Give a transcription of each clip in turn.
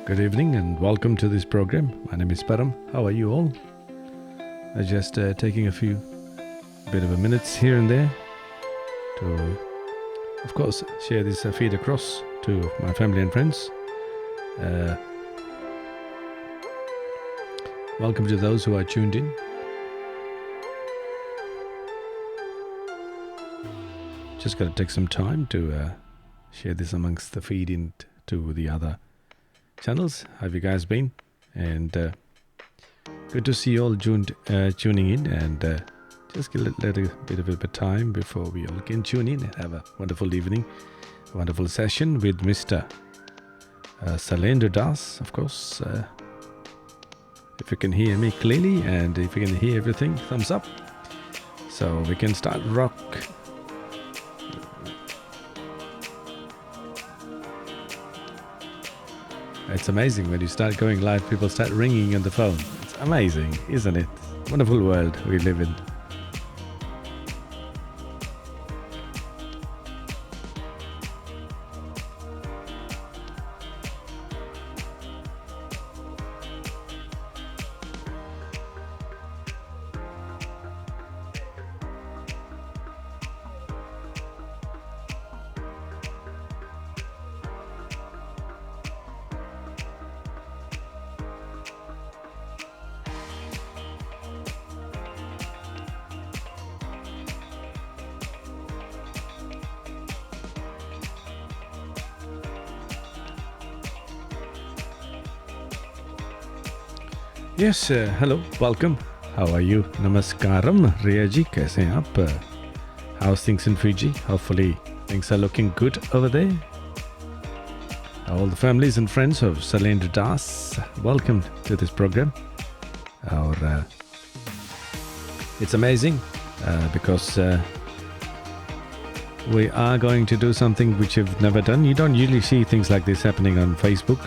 Good evening and welcome to this program. My name is Param. How are you all? Just taking a bit of a minutes here and there to, of course, share this feed across to my family and friends. Welcome to those who are tuned in. Just got to take some time to share this amongst the feed into the other channels. How have you guys been? And good to see you all tuning in, and just let a bit of time before we all can tune in and have a wonderful evening, a wonderful session with Mr. Shailendra Das, of course. If you can hear me clearly and if you can hear everything, thumbs up. So we can start rock. It's amazing when you start going live, people start ringing on the phone. It's amazing, isn't it? Wonderful world we live in. Yes, hello, welcome. How are you? Namaskaram, Riyaji, kaise hain aap? How's things in Fiji? Hopefully things are looking good over there. All the families and friends of Shailendra Das, welcome to this program. It's amazing because we are going to do something which you've never done. You don't usually see things like this happening on Facebook.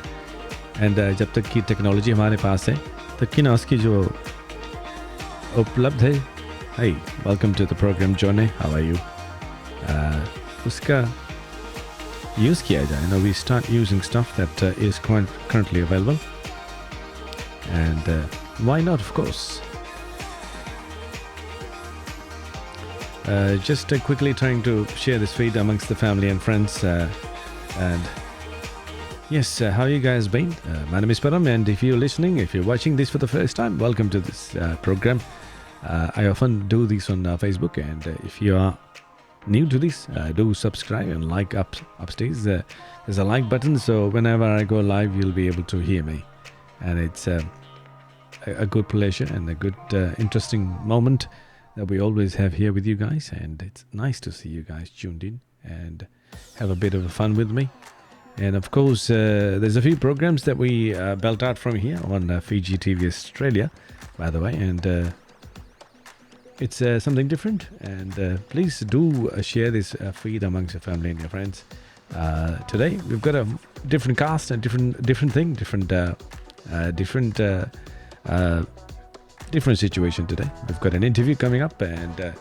And जब तक की technology हमारे पास है तब की ना उसकी जो उपलब्ध है. Hey, welcome to the program, Johnny. How are you? उसका use किया जाए. We start using stuff that is currently available, and why not? Of course. Just quickly trying to share this feed amongst the family and friends, and yes, how you guys been? My name is Param, and if you're listening, if you're watching this for the first time, welcome to this program. I often do this on Facebook, and if you are new to this, do subscribe and like upstairs. There's a like button, so whenever I go live, you'll be able to hear me. And it's a good pleasure and a good interesting moment that we always have here with you guys, and it's nice to see you guys tuned in and have a bit of fun with me. And of course, there's a few programs that we belt out from here on Fiji TV Australia, by the way, and it's something different. And please do share this feed amongst your family and your friends. Today, we've got a different cast, a different thing, different situation today. We've got an interview coming up, and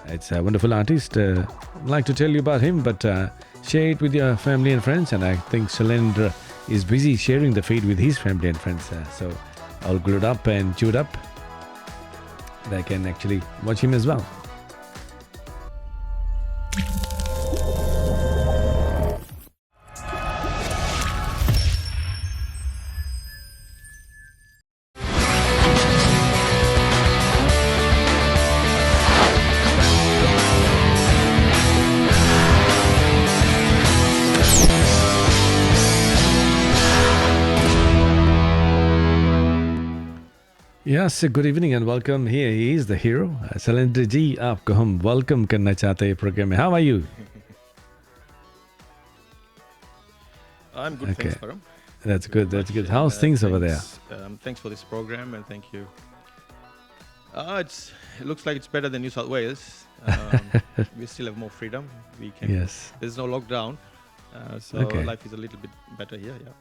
it's a wonderful artist. I'd like to tell you about him, but share it with your family and friends. And I think Shailendra is busy sharing the feed with his family and friends. So all glued up and chewed up, they can actually watch him as well. Yes, good evening and welcome. Here he is, the hero. Shailendra ji, आपको हम welcome करना चाहते हैं program में. How are you? I'm good, Okay. thanks, Param. That's good, that's good. How's things over there? Thanks for this program, and thank you. It looks like it's better than New South Wales. We still have more freedom. We can. Yes. There's no lockdown, so Okay. life is a little bit better here. Yeah.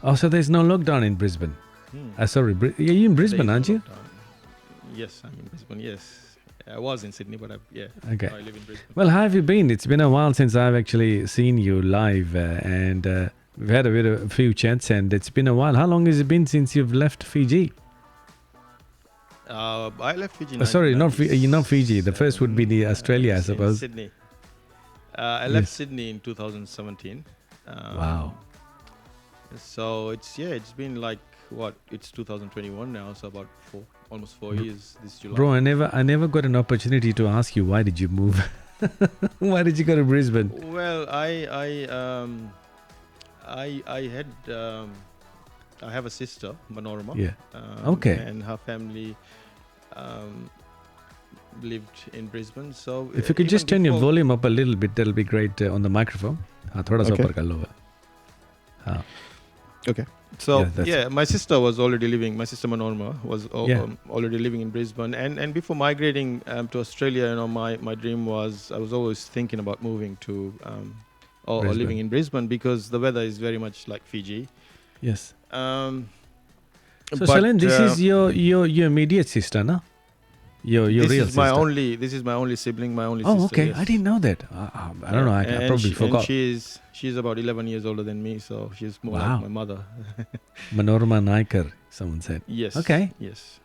Oh, so there's no lockdown in Brisbane? Sorry, you're in Brisbane, There aren't is no you? lockdown. Yes, I'm in Brisbane. Yes, I was in Sydney, but Okay. now I live in Brisbane. Well, how have you been? It's been a while since I've actually seen you live, and We've had a few chats, and it's been a while. How long has it been since you've left Fiji? I left Fiji. Sorry, not Fiji. The first would be the Australia, I suppose. In Sydney. I left Sydney in 2017. Wow. So it's been like it's 2021 now, so about almost 4 years this July. Bro, I never got an opportunity to ask you, why did you move? Why did you go to Brisbane? Well, I had I have a sister, Manorama. Yeah. Okay. And her family lived in Brisbane. So if you could just turn your volume up a little bit, that'll be great on the microphone. Thoda sa upar kar lo. Okay. So my sister was already living. My sister Manorma was already living in Brisbane, and before migrating to Australia, my dream was, I was always thinking about moving to or living in Brisbane, because the weather is very much like Fiji. Yes. So Shailendra, this is your immediate sister, no? Your real sister. This is my only sibling, my only sister. Oh, okay. Yes. I didn't know that. I don't know. I probably forgot. And she's about 11 years older than me, so she's more like my mother. Manorama Naikar, someone said. Yes. Okay. Yes.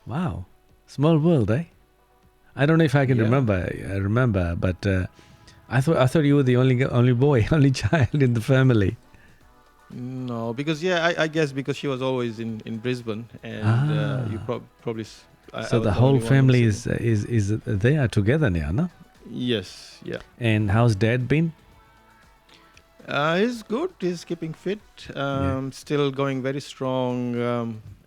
Wow. Small world, eh? I don't know if I can remember, but I thought you were the only boy, only child in the family. No, because I guess because she was always in Brisbane, and you probably. So the whole family is there together now, no? Yes, yeah. And how's Dad been? He's good. He's keeping fit. Still going very strong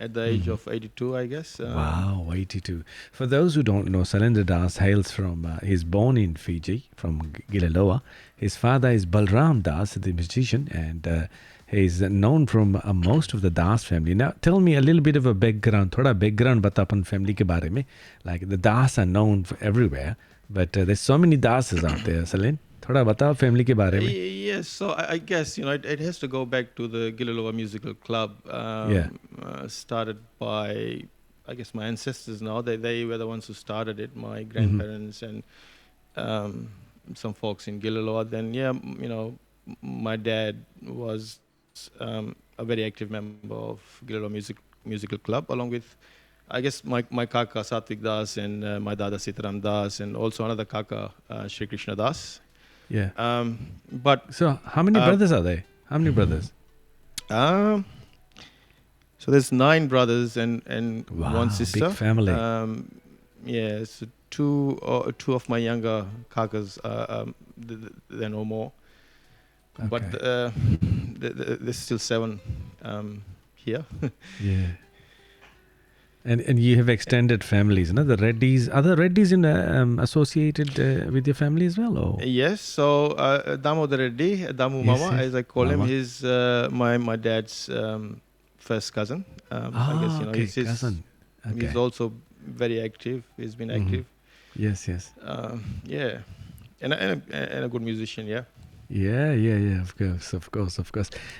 at the age of 82, I guess. Wow, 82. For those who don't know, Shailendra Das hails from, he's born in Fiji, from Gilaloa. His father is Balram Das, the musician, and he's known from most of the Das family. Now, tell me a little bit of a background, thoda background bata apan family ke bare mein. Like the Das are known for everywhere, but there's so many Dases out there, Shailendra. Thoda batao family ke bare mein. Yes, so I guess it has to go back to the Gilaloa Musical Club. Started by, I guess, my ancestors. Now they were the ones who started it. My grandparents and some folks in Gilaloa. Then my dad was a very active member of Gilaloa Musical Club, along with, I guess, my kaka Satvik Das and my dada Sitaram Das, and also another kaka Shri Krishna Das. Yeah. But so how many brothers are there? How many brothers? So there's 9 brothers and one sister. Big family. So two of my younger kakas, they're no more. Okay. But there's still 7 here. Yeah. And you have extended families, no? The Reddys. Are the Reddys associated with your family as well? Or? Yes. So Damodar Reddy, Damu Mama, as I call him, he's my dad's first cousin. I guess he's his cousin. Okay. He's also very active. He's been active. Yes. And a good musician. Yeah. Yeah. Of course.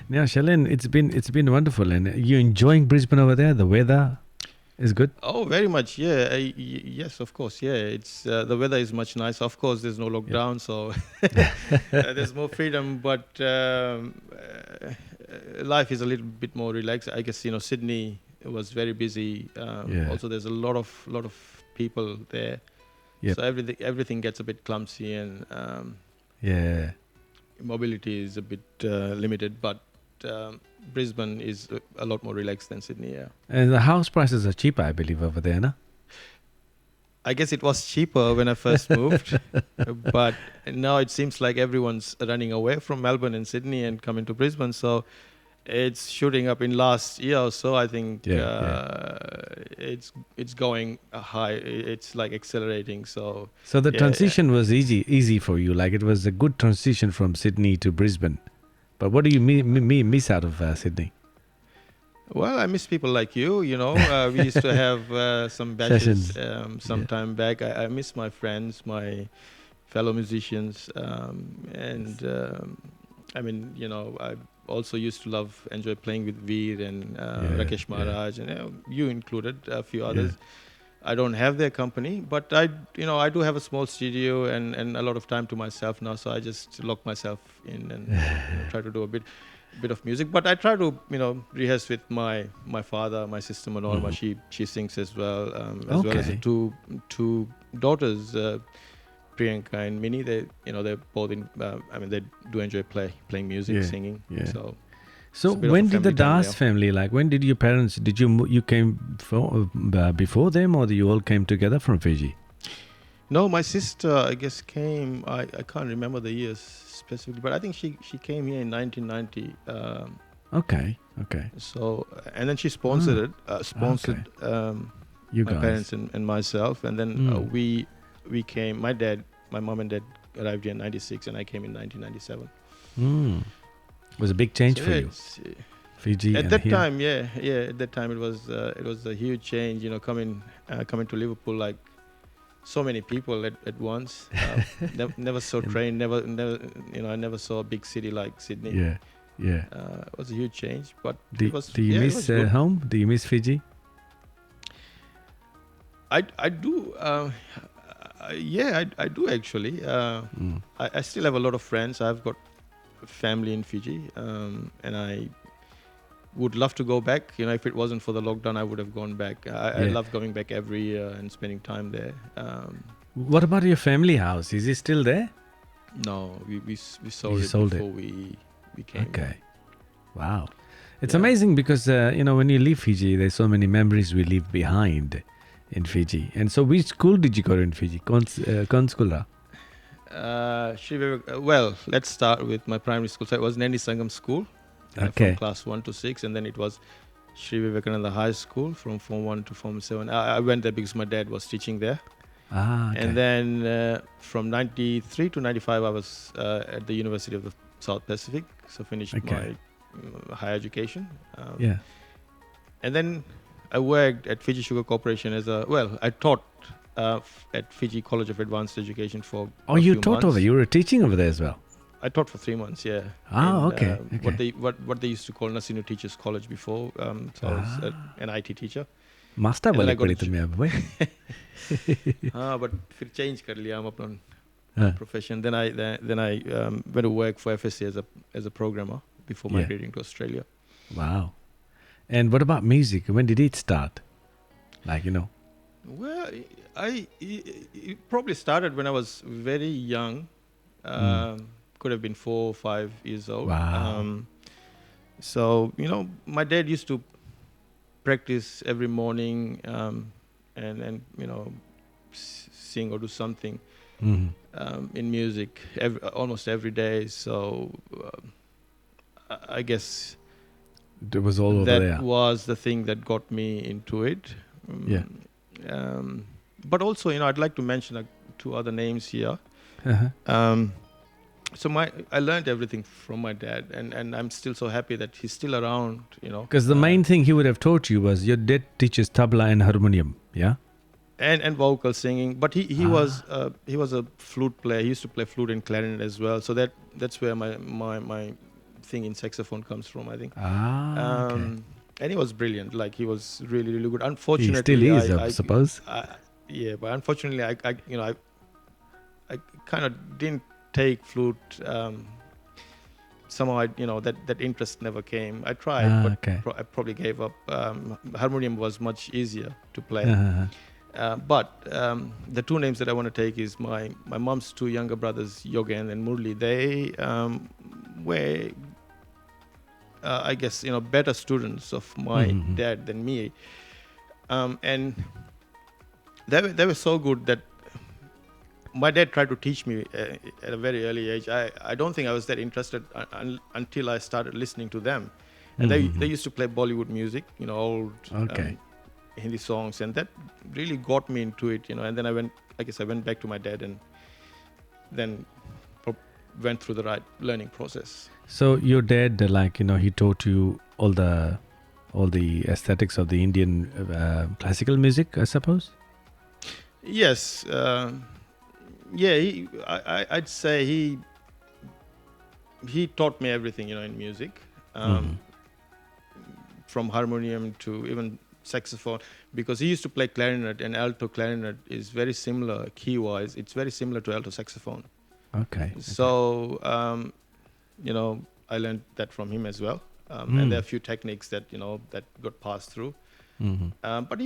Now, Shailendra, it's been wonderful, and you enjoying Brisbane over there? The weather is good. Oh, very much. Yeah. Yes, of course. Yeah. It's the weather is much nicer. Of course, there's no lockdown, so there's more freedom. But life is a little bit more relaxed. I guess Sydney was very busy. Also, there's a lot of people there. Yep. So everything gets a bit clumsy, and mobility is a bit limited. But Brisbane is a lot more relaxed than Sydney. Yeah. And the house prices are cheaper, I believe, over there, no? I guess it was cheaper when I first moved, but now it seems like everyone's running away from Melbourne and Sydney and coming to Brisbane. So it's shooting up in last year or so. I think it's going high. It's like accelerating. So the transition was easy for you. Like it was a good transition from Sydney to Brisbane. But what do you miss out of Sydney? Well, I miss people like you. We used to have some batches some time back. I miss my friends, my fellow musicians, and I also used to enjoy playing with Veer and Rakesh Maharaj, and you included a few others. I don't have their company, but I do have a small studio and a lot of time to myself now. So I just lock myself in and try to do a bit of music. But I try to rehearse with my father, my sister Manorma. She sings as well, as well as the two daughters, Priyanka and Minnie. They're both in. They do enjoy playing music, singing. So when did the Das family, like when did your parents, you came before them, or you all came together from Fiji? No, my sister, I guess, came. I can't remember the years specifically, but I think she came here in 1990. Okay. So and then she sponsored you my guys. parents and myself, and then we came. My mom and dad arrived here in 96, and I came in 1997. It was a big change for you. Fiji at and that here. time, at that time it was a huge change. Coming to Liverpool, like so many people at once. Never saw train. Never. I never saw a big city like Sydney. Yeah. It was a huge change, but Do you miss home? Do you miss Fiji? I do. I do actually. I still have a lot of friends. I've got family in Fiji, and I would love to go back. If it wasn't for the lockdown, I would have gone back. I love going back every year and spending time there. What about your family house? Is it still there? No, we sold it before we came. Okay. Wow. It's amazing because, when you leave Fiji, there's so many memories we leave behind in Fiji. And so which school did you go to in Fiji? Kon school ra? Well, let's start with my primary school. So it was Nadi Sangam School from class 1 to 6, and then it was Sri Vivekananda High School from Form 1 to Form 7. I went there because my dad was teaching there. And then from 93 to 95, I was at the University of the South Pacific, so finished my higher education. And then I worked at Fiji Sugar Corporation I taught at Fiji College of Advanced Education for a you few taught months. over? You were teaching over there as well? I taught for 3 months, yeah. Okay. What they used to call Nasinu Teachers College before. So I was an IT teacher. Master balik padi tumhe ab bhai. But फिर change कर लिया हम अपना profession. Then I went to work for FSC as a programmer before migrating to Australia. Wow. And what about music? When did it start? Well, it probably started when I was very young. Could have been 4 or 5 years old. Wow. So, my dad used to practice every morning and sing or do something in music almost every day. So I guess it was all over there. That was the thing that got me into it. But also, I'd like to mention 2 other names here. So I learned everything from my dad, and I'm still so happy that he's still around, Because the main thing he would have taught you was your dad teaches tabla and harmonium, yeah? And vocal singing, but he was a flute player. He used to play flute and clarinet as well. So that's where my thing in saxophone comes from, I think. Okay. And he was brilliant. Like, he was really, really good. Unfortunately, he still is, I suppose. But unfortunately, I kind of didn't take flute. Somehow, that interest never came. I tried, but I probably gave up. Harmonium was much easier to play. But the 2 names that I want to take is my mom's 2 younger brothers, Yogen and Murli. They were, I guess, better students of my dad than me. And they were so good that my dad tried to teach me at a very early age. I don't think I was that interested until I started listening to them. And they used to play Bollywood music, old Hindi songs, and that really got me into it, And then I went back to my dad and then went through the right learning process. So your dad, he taught you all the aesthetics of the Indian classical music, I suppose? Yes. I'd say he taught me everything, in music, from harmonium to even saxophone, because he used to play clarinet, and alto clarinet is very similar key-wise. It's very similar to alto saxophone. Okay. So, I learned that from him as well. And there are a few techniques that, that got passed through. Mm-hmm. But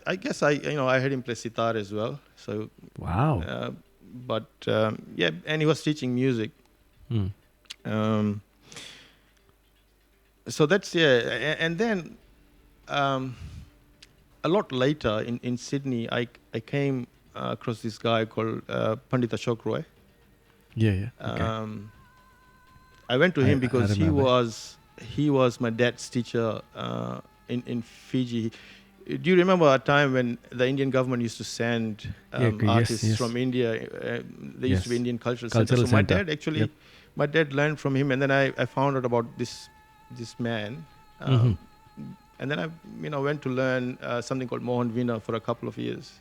I guess I heard him play sitar as well. So, Wow. and he was teaching music. Mm. So that's, and then a lot later in Sydney, I came across this guy called Pandit Ashok Roy. Yeah. Okay. I went to him I because remember. he was my dad's teacher in Fiji. Do you remember a time when the Indian government used to send artists yes. from India? There used to be Indian Cultural Center. Cultural So my Center. dad actually, Yep. my dad learned from him, and then I found out about this man. And then I went to learn something called Mohan Veena for a couple of years.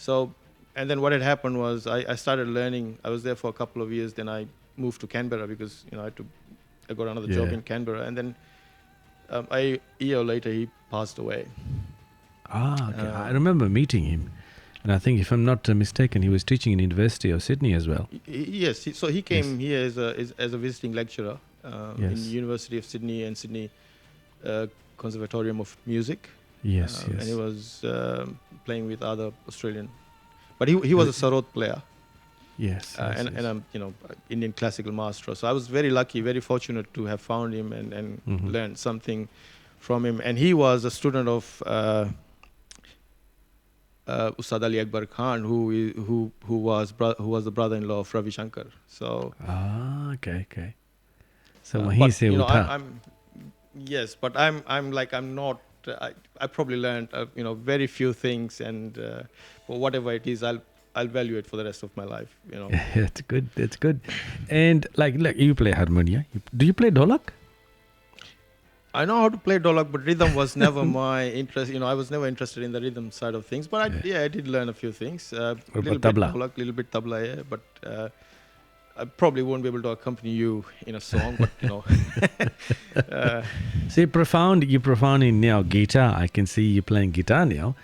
So, and then what had happened was I started learning. I was there for a couple of years. Then I moved to Canberra because I got another job in Canberra. And then a year later he passed away. Okay. I remember meeting him. And I think, if I'm not mistaken, he was teaching in University of Sydney as well. Yes. So he came here as a visiting lecturer in University of Sydney and Sydney Conservatorium of Music. Yes. And he was playing with other Australian. But he was a sarod player. Yes. And I'm Indian classical maestro. So I was very lucky, very fortunate to have found him and learned something from him. And he was a student of Ustad Ali Akbar Khan, who was the brother-in-law of Ravi Shankar. So okay. So wahi se utha. Yes, but I'm not. I probably learned very few things, and whatever it is, I'll value it for the rest of my life. That's good. That's good. And like you play harmonia. Do you play dholak? I know how to play dholak, but rhythm was never my interest. I was never interested in the rhythm side of things. But I did learn a few things. Little bit dholak, little bit tabla, yeah. But I probably won't be able to accompany you in a song. But So you're profound in now guitar. I can see you playing guitar now,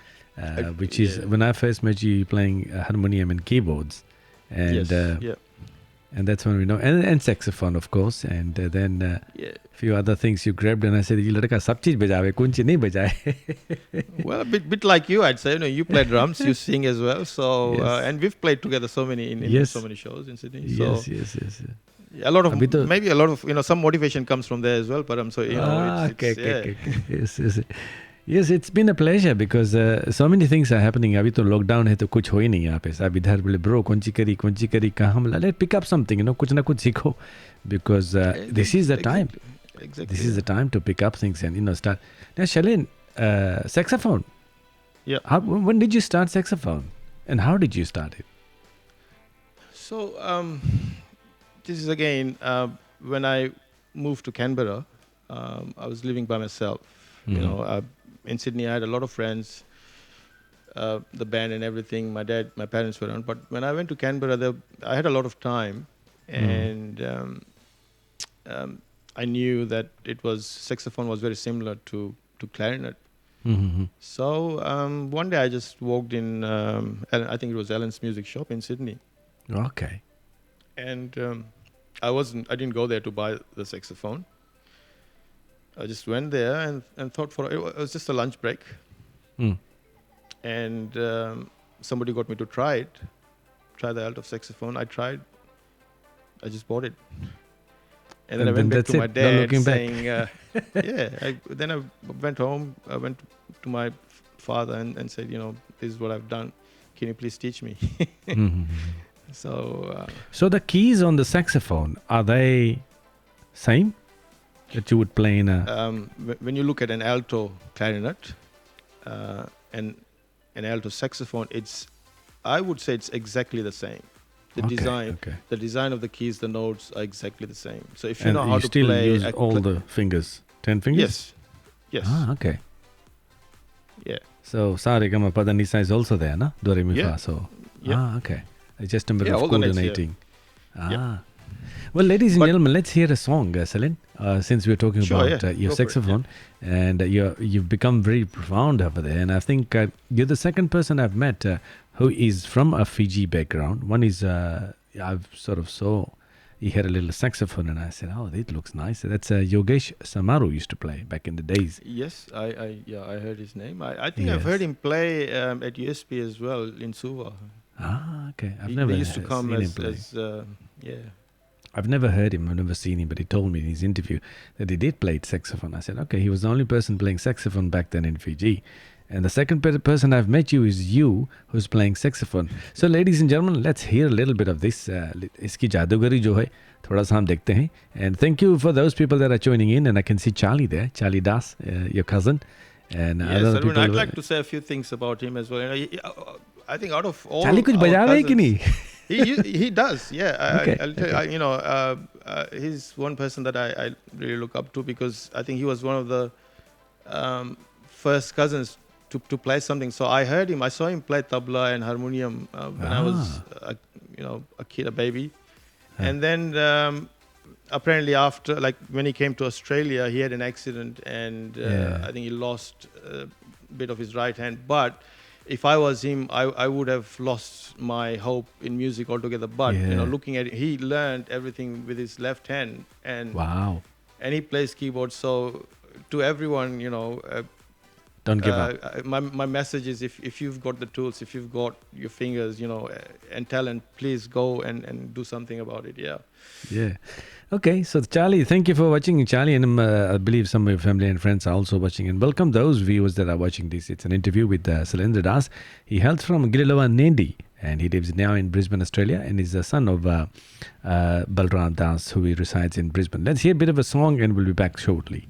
which is when I first met you playing harmonium and keyboards, and and that's when we know, and saxophone, of course, and then a few other things you grabbed, and I said, "You ladka sab cheez bajawe, kaun cheez nahi bajaye." Well, a bit like you, I'd say. You play drums, you sing as well. So and we've played together so many in so many shows in Sydney. So Yes. A lot of some motivation comes from there as well. But okay. Yes, it's been a pleasure because so many things are happening. अभी तो lockdown है तो कुछ हो ही नहीं यहाँ पे. अब इधर बोले bro कौन सी करी कहाँ हम let's pick up something, कुछ ना कुछ सीखो, because this is the time. Exactly. This is the time to pick up things and start. Now, Shailendra, saxophone. Yeah. When did you start saxophone, and how did you start it? So this is again when I moved to Canberra. I was living by myself. In Sydney, I had a lot of friends, the band and everything. My parents were around. But when I went to Canberra, I had a lot of time, and I knew that saxophone was very similar to clarinet. So one day I just walked in, I think it was Alan's music shop in Sydney. Okay. And I didn't go there to buy the saxophone. I just went there and thought it was just a lunch break. And somebody got me to try the alto saxophone. I tried. I just bought it. And then I went back to my dad saying, then I went home. I went to my father and said, this is what I've done. Can you please teach me? So the keys on the saxophone, are they same that you would play in a... when you look at an alto clarinet and an alto saxophone, I would say it's exactly the same. The design of the keys, the notes are exactly the same. So if you know how to play... you still use all the fingers, 10 fingers? Yes. Okay. Yeah. So sa re ga ma pa da ni sa is also there, na? Do re mi fa. So okay. It's just a matter of coordinating. Well, ladies and But- gentlemen, let's hear a song, Celine, since we're talking Sure, about yeah. your Go for it, saxophone. And you've become very profound over there. And I think you're the second person I've met who is from a Fiji background. One is, I've sort of saw, he had a little saxophone and I said, oh, it looks nice. That's Yogesh Samaru used to play back in the days. Yes, I heard his name. I think I've heard him play at USP as well in Suva. Ah, okay. I've He never used to come seen him as, play. yeah. I've never heard him, I've never seen him, but he told me in his interview that he did play saxophone. I said, okay, he was the only person playing saxophone back then in Fiji. And the second person I've met you is you, who's playing saxophone. So, ladies and gentlemen, let's hear a little bit of this. Iski jadugari jo hai, thoda sa hum dekhte hain. And thank you for those people that are joining in. And I can see Charlie there, Charlie Das, your cousin. And Yes, other I mean, people. I'd like to say a few things about him as well. I think out of all Charlie kuch our baja raha hai ki cousins- nahi? he does, yeah. Okay, I'll tell okay. you, he's one person that I really look up to because I think he was one of the first cousins to play something. So I saw him play tabla and harmonium when I was, a kid, a baby. And then apparently after, like when he came to Australia, he had an accident and I think he lost a bit of his right hand. But if I was him, I would have lost my hope in music altogether. But looking at it, he learned everything with his left hand, and Wow. and he plays keyboard. So to everyone, Don't give up. my message is if you've got the tools, if you've got your fingers, and talent, please go and do something about it. Yeah. Yeah. Okay, so Charlie, thank you for watching. Charlie, and I believe some of your family and friends are also watching. And welcome those viewers that are watching this. It's an interview with Shailendra Das. He hails from Gililova, Nadi, and he lives now in Brisbane, Australia, and is the son of Balram Das, who resides in Brisbane. Let's hear a bit of a song, and we'll be back shortly.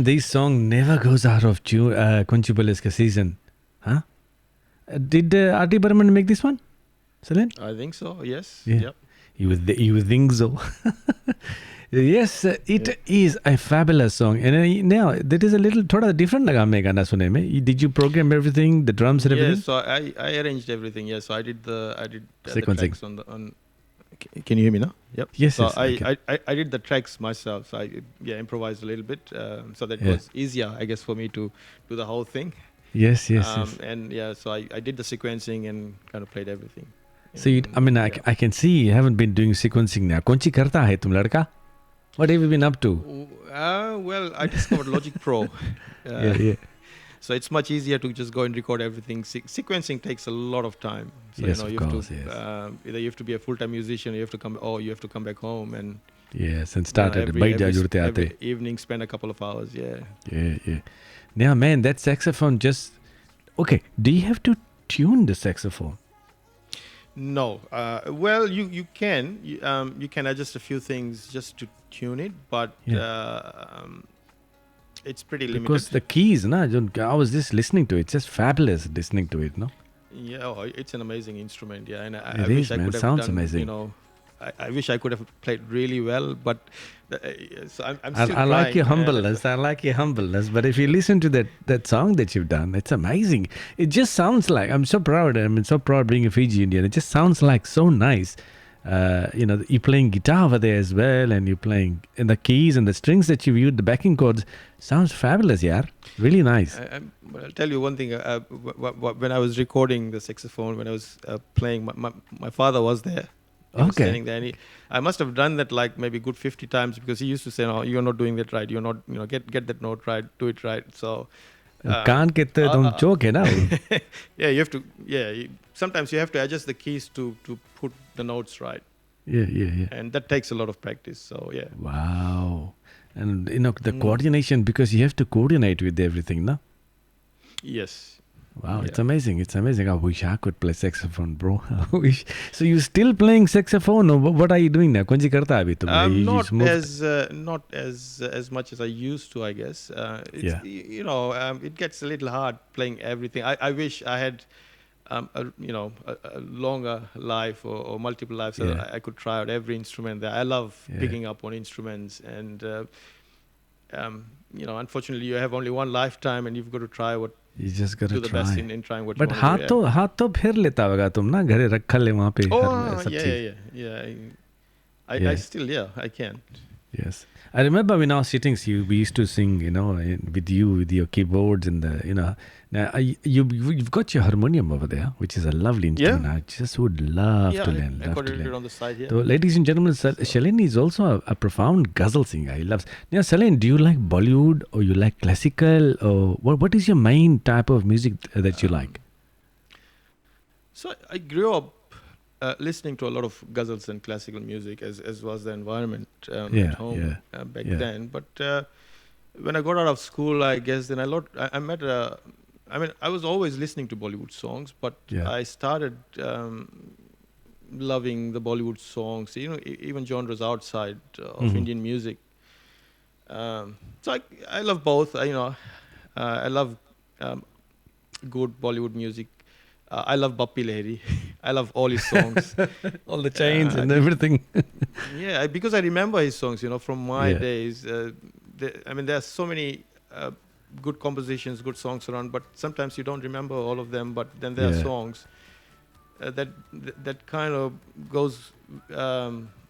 man, this song never goes out of tune. Conchibaleska season, huh? Did R.D. Burman make this one, Celine? I think so. Yes. Yeah. Yep. You would think so. Yes, it is a fabulous song. And now that is a little thoda different laga main gana sune mein. Did you program everything, the drums and Yeah. everything? So I arranged everything. Yeah. So I did the Sequencing. tracks on. Can you hear me now? Yep. Yes, So yes, I did the tracks myself. So I improvised a little bit, so that it Yeah. was easier, I guess, for me to do the whole thing. Yes. And yeah, so I did the sequencing and kind of played everything. So I can see you haven't been doing sequencing now. Kaunchi karta hai tum ladka? What have you been up to? Well, I discovered Logic Pro. Yeah. So it's much easier to just go and record everything. Sequencing takes a lot of time. So Yes, you of have course, to yes. either you have to be a full-time musician, or you have to come back home and Yes, and started every evening spend a couple of hours. Yeah. Yeah. Now, man, that saxophone just... Okay, do you have to tune the saxophone? No. Well, you can adjust a few things just to tune it, but it's pretty limited. Because the keys, I was just listening to it. It's just fabulous listening to it, no? Yeah, it's an amazing instrument. Yeah, and It wish is, I man. could have Sounds done, amazing. I wish I could have played really well, but so I'm still I like your trying, humbleness. But if you listen to that song that you've done, it's amazing. It just sounds like, I'm so proud. So proud being a Fiji Indian. It just sounds like so nice. You're playing guitar over there as well, and you're playing in the keys and the strings that you've used, the backing chords. Sounds fabulous, yeah. Really nice. I'll tell you one thing. When I was recording the saxophone, when I was playing, my father was there. He was standing there, and I must have done that like maybe good 50 times, because he used to say, "No, you're not doing that right. You're not, get that note right, do it right." So Can't get the don't choke, now. yeah, you have to. Yeah, sometimes you have to adjust the keys to put the notes right. Yeah. And that takes a lot of practice. So yeah. Wow. And the coordination, because you have to coordinate with everything, no? Yes. Wow, Yeah. it's amazing. I wish I could play saxophone, bro. I wish. So you're still playing saxophone, or what are you doing now? Kaunchi karta abhi tum? Not as much as I used to, I guess. It gets a little hard playing everything. I wish I had a longer life or multiple lives, so that I could try out every instrument there. I love picking up on instruments, and unfortunately you have only one lifetime, and you've got to try what You just got to do the try. best in trying what But you want to do. हाथ तो फेर लेता होगा तुम ना, घरे रखा ले वहाँ पे सब चीज. I still I can. Yes, I remember in our sittings we used to sing, with your keyboards and now you've got your harmonium over there, which is a lovely instrument. I just would love to learn. I got it on the side here. So, ladies and gentlemen, Shailendra is also a profound ghazal singer. He loves. Now, Shailendra, do you like Bollywood or you like classical, or what is your main type of music that you like? So I grew up listening to a lot of ghazals and classical music, as was the environment at home back then. But when I got out of school, I guess then I met I was always listening to Bollywood songs, but I started loving the Bollywood songs, even genres outside of Indian music. So I love both. I love good Bollywood music. I love Bappi Lahiri. I love all his songs. All the chains and everything. Yeah, because I remember his songs, from my days. There are so many good compositions, good songs around, but sometimes you don't remember all of them. But then there are songs that kind of goes,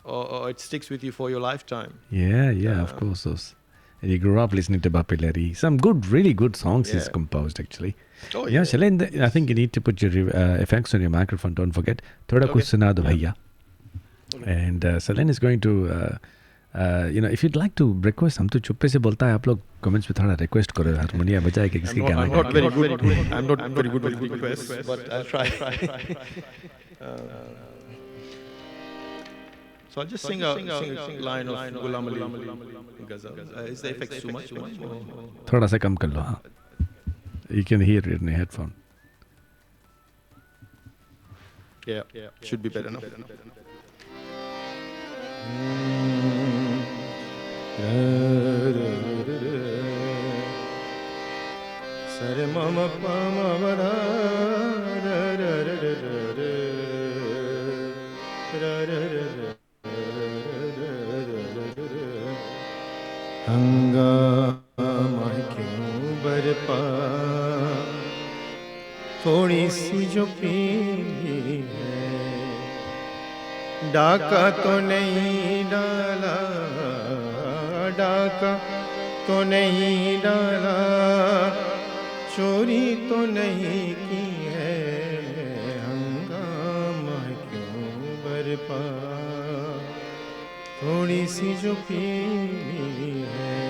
or it sticks with you for your lifetime. Yeah, of course. And you grew up listening to Bappi Lahiri. Some really good songs he's composed, actually. Oh, Shailendra, I think you need to put your effects on your microphone. Don't forget. Thoda kuch suna do bhaiya. And Shailendra is going to, if you'd like to request, हम तो चुप्पे से बोलता है, आप लोग comments में थोड़ा request करो, हारमोनिया बजाए कि किसके गाना. I'm not very good with requests, but I'll try. So I'll just sing a line of Ghulam Ali Ghazal. Is the effect too much? थोड़ा सा कम कर लो, हाँ. You can hear it in a headphone. Yeah, should be better now. Sare mama pama vada ra ra ra ra ra ra ra ra ra. हंगामा क्यों बरपा थोड़ी सी जो P है डाका तो नहीं डाला डाका तो नहीं डाला चोरी तो नहीं की है हंगामा क्यों बरपा थोड़ी सी जो पी है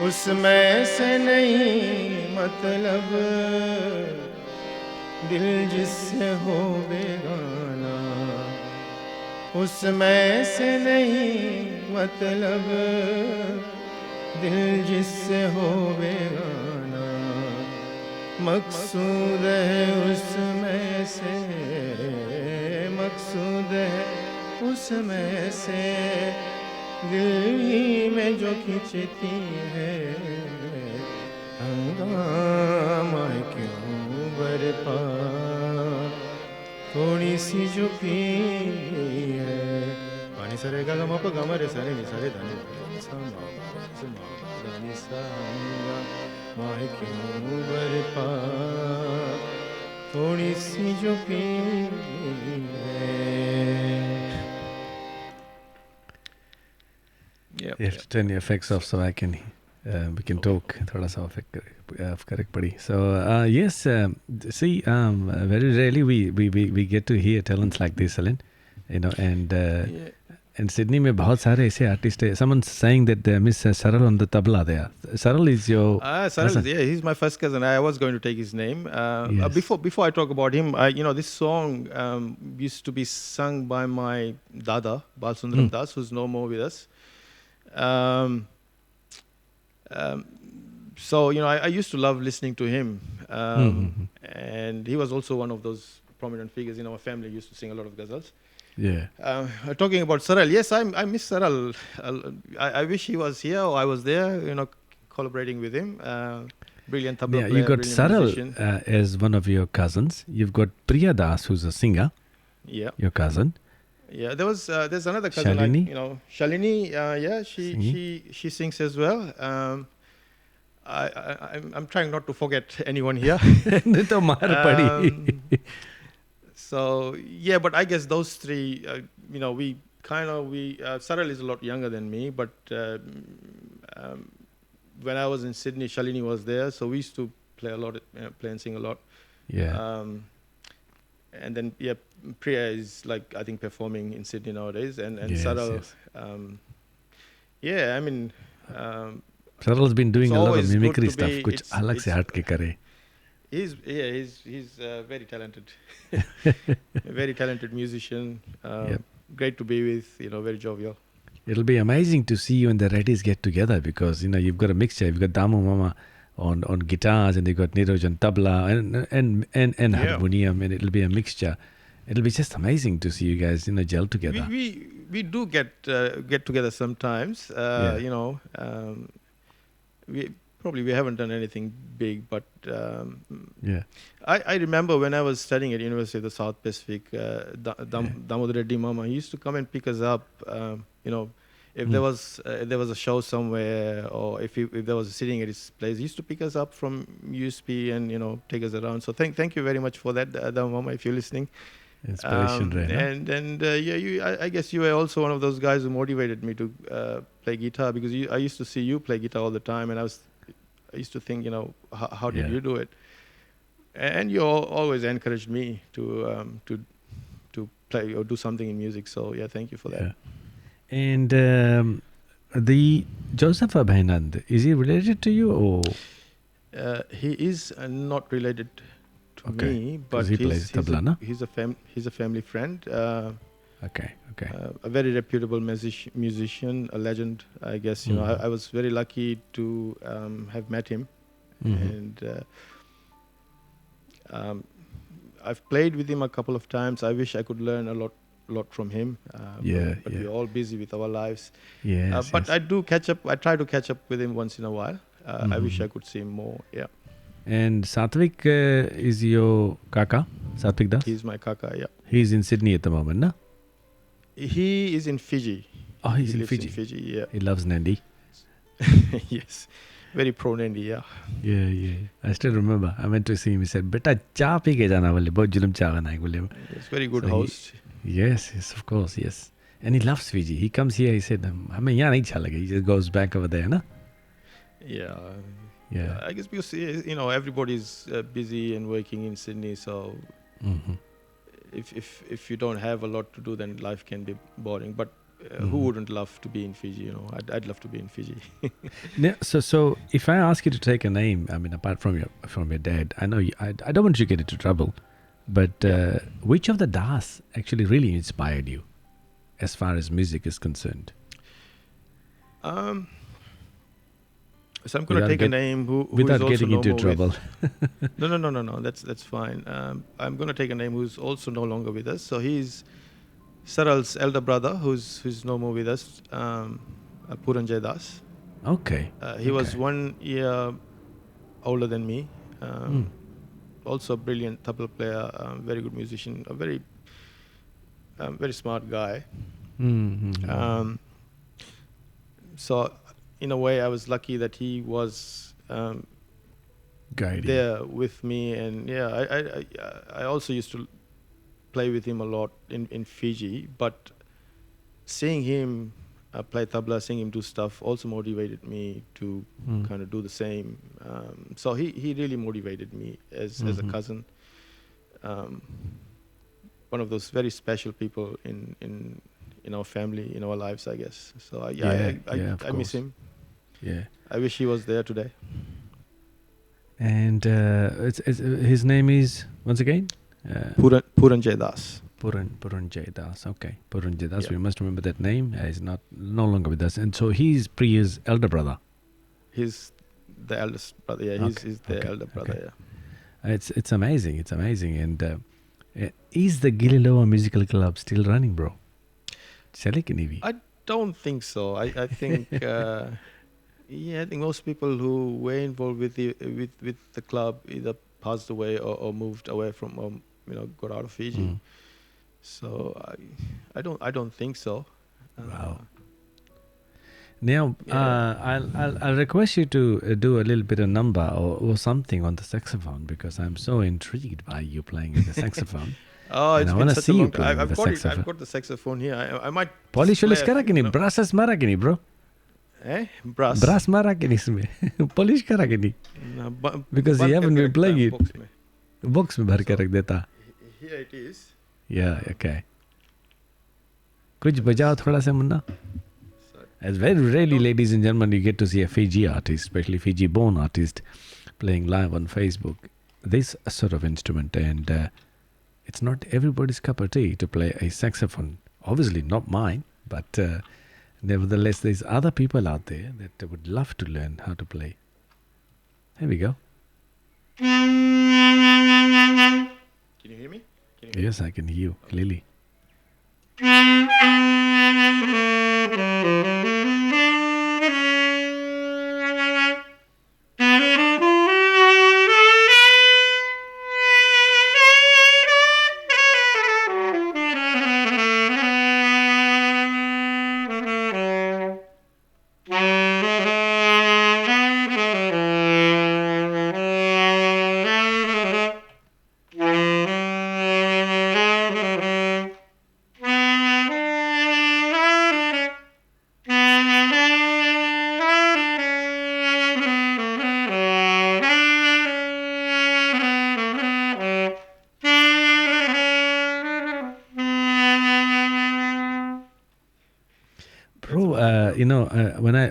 उसमें से नहीं मतलब दिल जिससे हो बेगाना उसमें से नहीं मतलब दिल जिससे हो बेगाना मकसूद है उसमें से मकसूद है उसमें से दिल ही में जो खिंचती है हंगामा क्यों बरपा थोड़ी सी जो पी है पानी सरे गा मा प गा मा रे सरे नि सरे धनी सा मा धनी सा हंगामा क्यों बरपा थोड़ी सी जो पी है. You have to turn the effects off so I can we can talk. थोड़ा सा effect correct पड़ी. So yes, see, very rarely we get to hear talents like this, Alan. You know, and Sydney में बहुत सारे ऐसे artists हैं. Someone's saying that Miss Saral on the tabla there. Saral is your Saral, yeah, he's my first cousin. I was going to take his name. Yes. Before I talk about him, this song used to be sung by my dada, Balsundaram Das, who's no more with us. So I used to love listening to him, and he was also one of those prominent figures in our family. He used to sing a lot of ghazals. Yeah. Talking about Saral, yes, I miss Saral. I wish he was here or I was there, collaborating with him. Brilliant tabla player. You got Saral as one of your cousins. You've got Priya Das, who's a singer. Yeah. Your cousin. Yeah, there's another cousin, Shalini? Shalini. Yeah, she sings as well. I'm trying not to forget anyone here. So yeah, but I guess those three, Saral is a lot younger than me, but when I was in Sydney, Shalini was there, so we used to play a lot, play and sing a lot. Yeah. And then Priya is I think performing in Sydney nowadays, and yes, Saral. Yes. I mean. Saral's been doing a lot of mimicry stuff. कुछ अलग से हट के करे. He's very talented, very talented musician. Great to be with. Very jovial. It'll be amazing to see you and the Reddies get together because you've got a mixture. You've got Damu Mama on guitars, and you've got Niroj on tabla and harmonium, and it'll be a mixture. It'll be just amazing to see you guys gel together. We do get together sometimes. We haven't done anything big, but I remember when I was studying at University of the South Pacific, Damodar Reddy Mama, he used to come and pick us up. If there was a show somewhere, or if there was a sitting at his place, he used to pick us up from USP and take us around. So thank you very much for that, Mama, if you're listening. Inspiration, right? And I guess you were also one of those guys who motivated me to play guitar, because I used to see you play guitar all the time, and I used to think, how did you do it? And you always encouraged me to play or do something in music. So thank you for that. And the Joseph Abhinand, is he related to you or? He is not related to me, but he plays tabla, no? He's a family friend. Okay. A very reputable musician, a legend, I guess. I was very lucky to have met him, and I've played with him a couple of times. I wish I could learn a lot from him. But we're all busy with our lives. Yes, but yes. I do catch up. I try to catch up with him once in a while. I wish I could see him more. Yeah. And Satvik is your kaka, Satvik Das? He's my kaka. Yeah. He's in Sydney at the moment, no? He is in Fiji. Oh, he's He in lives Fiji. in Fiji. Yeah. He loves Nandi. Yes. Very pro Nandi. Yeah. Yeah. I still remember. I went to see him. He said, "Beta cha pi ke jana bole, bahut julum cha bana hai bole." He's very good So host. Yes, of course, yes. And he loves Fiji. He comes here. He said, "हमें यहाँ नहीं अच्छा लगा." He just goes back over there, na? Yeah. Yeah. I guess because everybody's busy and working in Sydney, so if you don't have a lot to do, then life can be boring. But who wouldn't love to be in Fiji? I'd love to be in Fiji. Yeah, so if I ask you to take a name, I mean, apart from your dad, I know I don't want you to get into trouble, but which of the Das actually really inspired you, as far as music is concerned? So I'm going to take a name who without is also getting into trouble. No. That's fine. I'm going to take a name who's also no longer with us. So he's Saral's elder brother, who's no more with us, Puranjay Das. Okay. He was 1 year older than me. Also a brilliant tabla player, very good musician, a very very smart guy. So in a way, I was lucky that he was Guiding. there with me, and I also used to play with him a lot in Fiji. But seeing him play tabla, seeing him do stuff, also motivated me to kind of do the same. So he really motivated me as a cousin. One of those very special people in our family, in our lives, I guess. So I miss him. Yeah. I wish he was there today. And his name is, once again? Puranjay Das. Puranjay Das. Okay. Puranjay Das. Yeah. We must remember that name. He's no longer with us. And so he's Priya's elder brother. He's the eldest brother. Yeah, he's the elder brother. Okay. Yeah. It's amazing. It's amazing. And is the Gililoa Musical Club still running, bro? I don't think so. I think I think most people who were involved with the club either passed away or moved away from got out of Fiji. So I don't think so. Wow. Now I'll request you to do a little bit of number or something on the saxophone, because I'm so intrigued by you playing the saxophone. Oh, and it's I been want to such see a you long playing time. the I've got the saxophone here. I might polish play polish a करा few, कि नहीं brasses मारा कि नहीं bro brass brass मारा कि नहीं इसमें polish करा कि नहीं No, because you haven't been playing it box में. box में भर के रख देता Here it is. yeah okay कुछ बजाओ थोड़ा सा Munna. As very rarely, ladies and gentlemen, you get to see a Fiji artist, especially Fiji born artist, playing live on Facebook this sort of instrument. And it's not everybody's cup of tea to play a saxophone. Obviously not mine, but nevertheless, there's other people out there that would love to learn how to play. Here we go. Can you hear me? Yes, I can hear you clearly.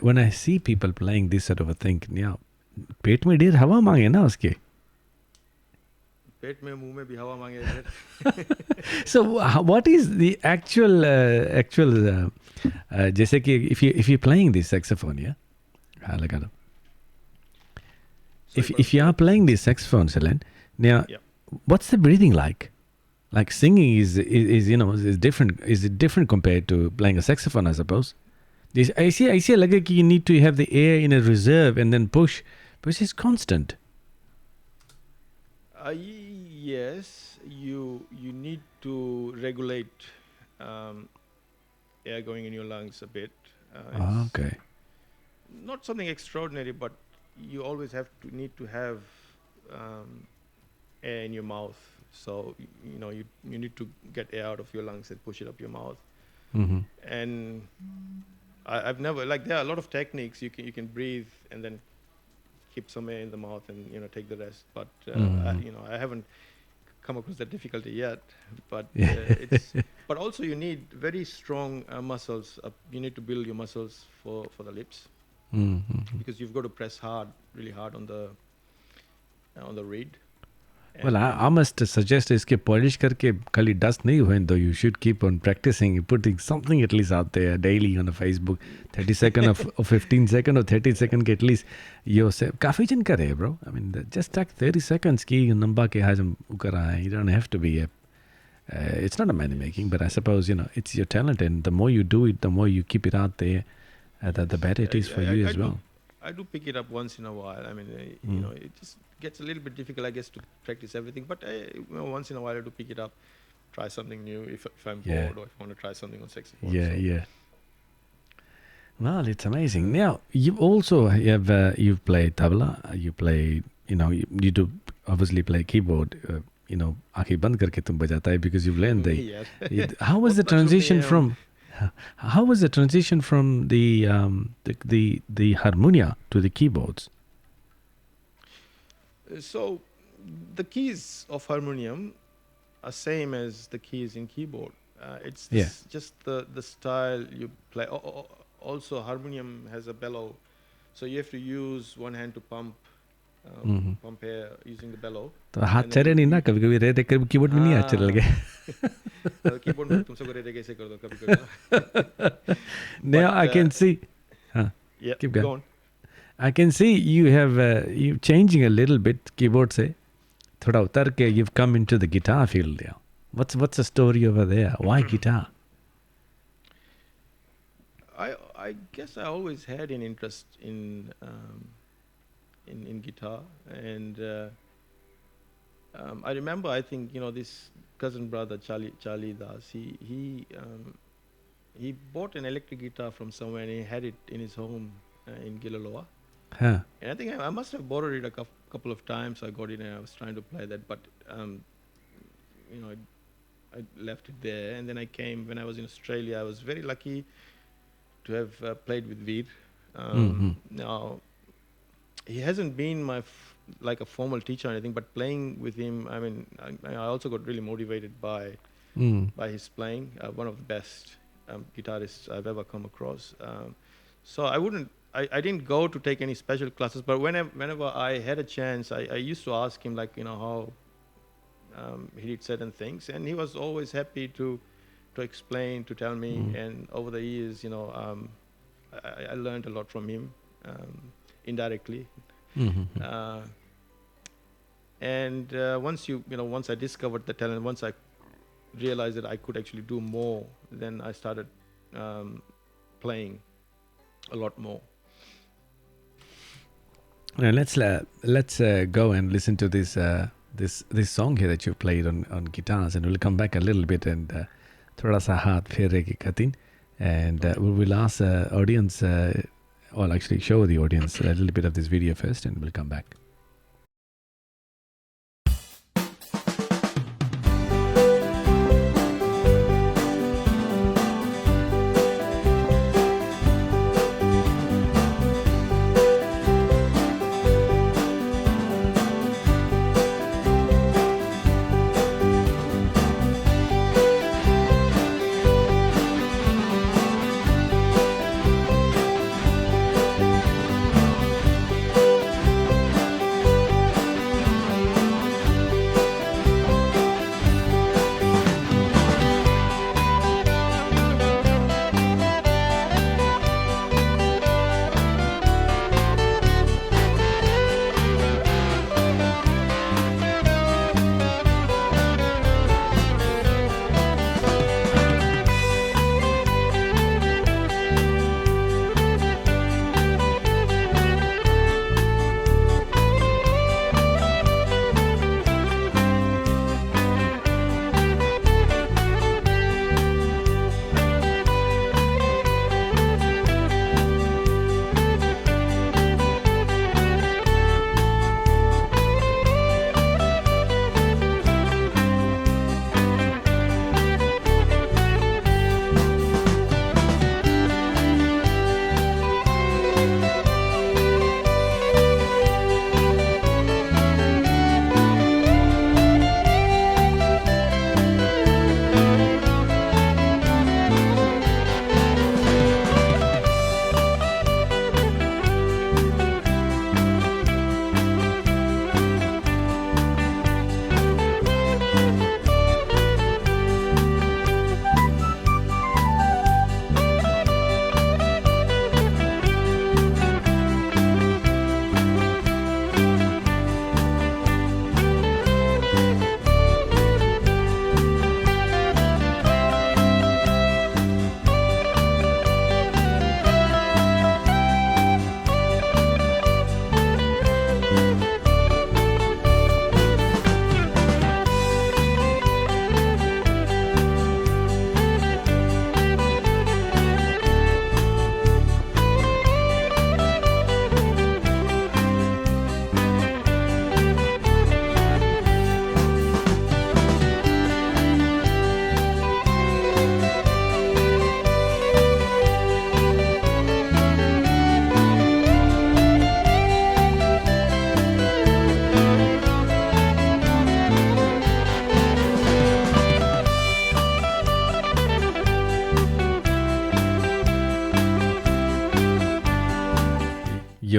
When I see people playing this sort of a thing, yeah, पेट में ढेर हवा मांगे ना उसके. पेट में मुंह में भी हवा मांगे ढेर. So what is the actual जैसे कि if you're playing this saxophone, yeah, हाँ लगा दो. If you are playing this saxophone, Shailendra, now what's the breathing like? Like singing is is different. Is it different compared to playing a saxophone? I suppose. I see. Like you need to have the air in a reserve and then push, but it's constant. Yes, you need to regulate um, air going in your lungs a bit. It's Okay. not something extraordinary, but you always need to have um, air in your mouth. So you need to get air out of your lungs and push it up your mouth. Mm-hmm. And I've never like there are a lot of techniques you can breathe and then keep some air in the mouth and take the rest. But I haven't come across that difficulty yet. But it's but also you need very strong muscles. You need to build your muscles for the lips because you've got to press really hard on the reed. Well, I must suggest इसके polish करके खाली dust नहीं हुए though you should keep on practicing, putting something at least out there daily on a Facebook, 30 second or 15 second or 30 second के at least you say काफी जन करे bro. I mean just take 30 seconds की नंबा के हजम उकर आए. You don't have to be it's not a money making, but I suppose it's your talent, and the more you do it, the more you keep it out there, the better it is for you as well. I do pick it up once in a while. I mean, it just gets a little bit difficult, I guess, to practice everything. But once in a while, I do pick it up, try something new if I'm bored or if I want to try something on saxophone. Yeah. Well, it's amazing. Now, you also have you've played tabla. You play, you do obviously play keyboard. आँखें बंद करके तुम बजाता है because you've learned the. How was the transition from? How was the transition from the harmonia to the keyboards? So, the keys of harmonium are same as the keys in keyboard. It's just the style you play. Also, harmonium has a bellow, so you have to use one hand to pump air using the bellow. तो हाथ चले नहीं ना कभी-कभी रहते keyboard में नहीं हाथ चल गए. कीबोर्ड में तुम सबको रहते कैसे कर दो कभी-कभी. Now I can see. Yeah, keep go going. on. I can see you have you changing a little bit keyboard से थोड़ा उतर के you've come into the guitar field now. What's the story over there? Why guitar? I guess I always had an interest in guitar, and I remember I think this cousin brother Charlie Das, he bought an electric guitar from somewhere and he had it in his home in Gilaloa. Huh. And I think I must have borrowed it a couple of times. I got it and I was trying to play that, but I left it there. And then I came when I was in Australia. I was very lucky to have played with Veer. Now, he hasn't been my like a formal teacher or anything, but playing with him, I mean, I also got really motivated by his playing. One of the best guitarists I've ever come across. So I didn't go to take any special classes, but whenever I had a chance, I used to ask him how he did certain things, and he was always happy to explain, to tell me. And over the years, I learned a lot from him indirectly. And once I discovered the talent, once I realized that I could actually do more, then I started playing a lot more. Now let's go and listen to this this song here that you played on guitars, and we'll come back a little bit and थोड़ा सा हाथ फेरे की खातिर, and we will ask audience, well actually show the audience a little bit of this video first, and we'll come back.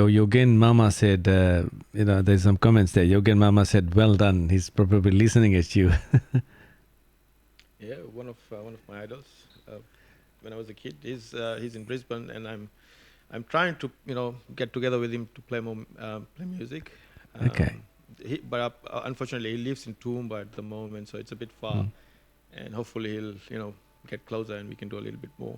Yogen Mama said, there's some comments there. Yogen Mama said, well done. He's probably listening at you. Yeah, one of my idols. When I was a kid, he's in Brisbane, and I'm trying to get together with him to play more play music. Okay. But unfortunately, he lives in Toowoomba at the moment, so it's a bit far. And hopefully, he'll get closer, and we can do a little bit more.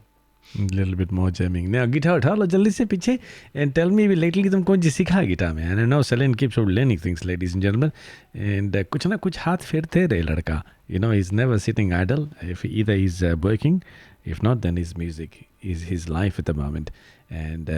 A little bit more jamming. Now, guitar उठा लो जल्दी से पीछे and tell me lately तुम कौन सी सीखा guitar में? And I know Shailendra keeps on learning things, ladies and gentlemen. And कुछ ना कुछ हाथ फेरते रहे लड़का. He's never sitting idle. If either he's working, if not, then his music is his life at the moment. And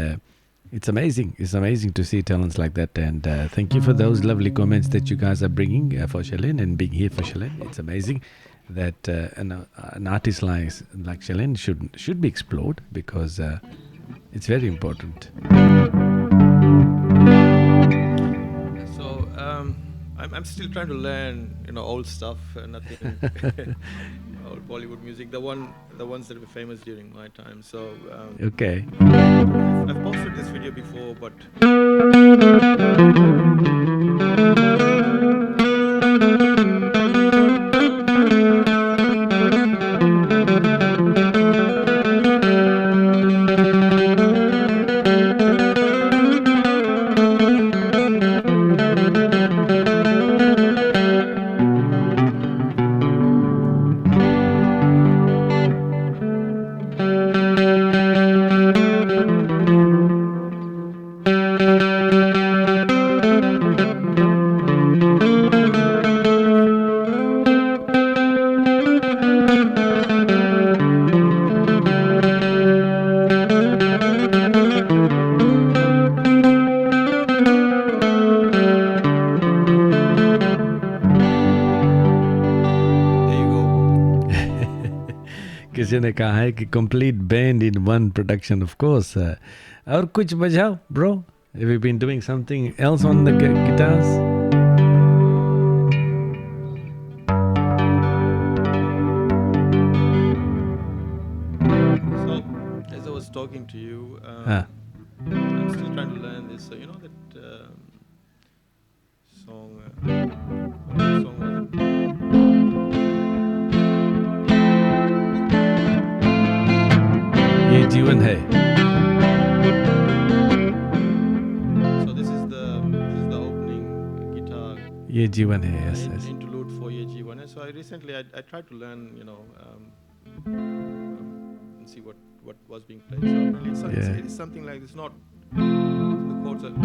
it's amazing. It's amazing to see talents like that. And thank you for those lovely comments that you guys are bringing for Shailendra and being here for Shailendra. It's amazing that an artist like Shailendra should be explored because it's very important. So I'm still trying to learn old stuff, nothing old Bollywood music, the ones that were famous during my time. So Okay. I've posted this video before, but किसी ने कहा है कि complete band in one production, of course. और कुछ बजाओ, bro. Have you been doing something else on the guitars? so as I was talking to you, I'm still trying to learn this. So that song. Song ये जीवन है. So this is the opening guitar. ये जीवन है. Yes, yes. Interlude for Ye Jeevan Hai. So I recently I tried to learn, and see what was being played. So it's something like this. Not the chords are.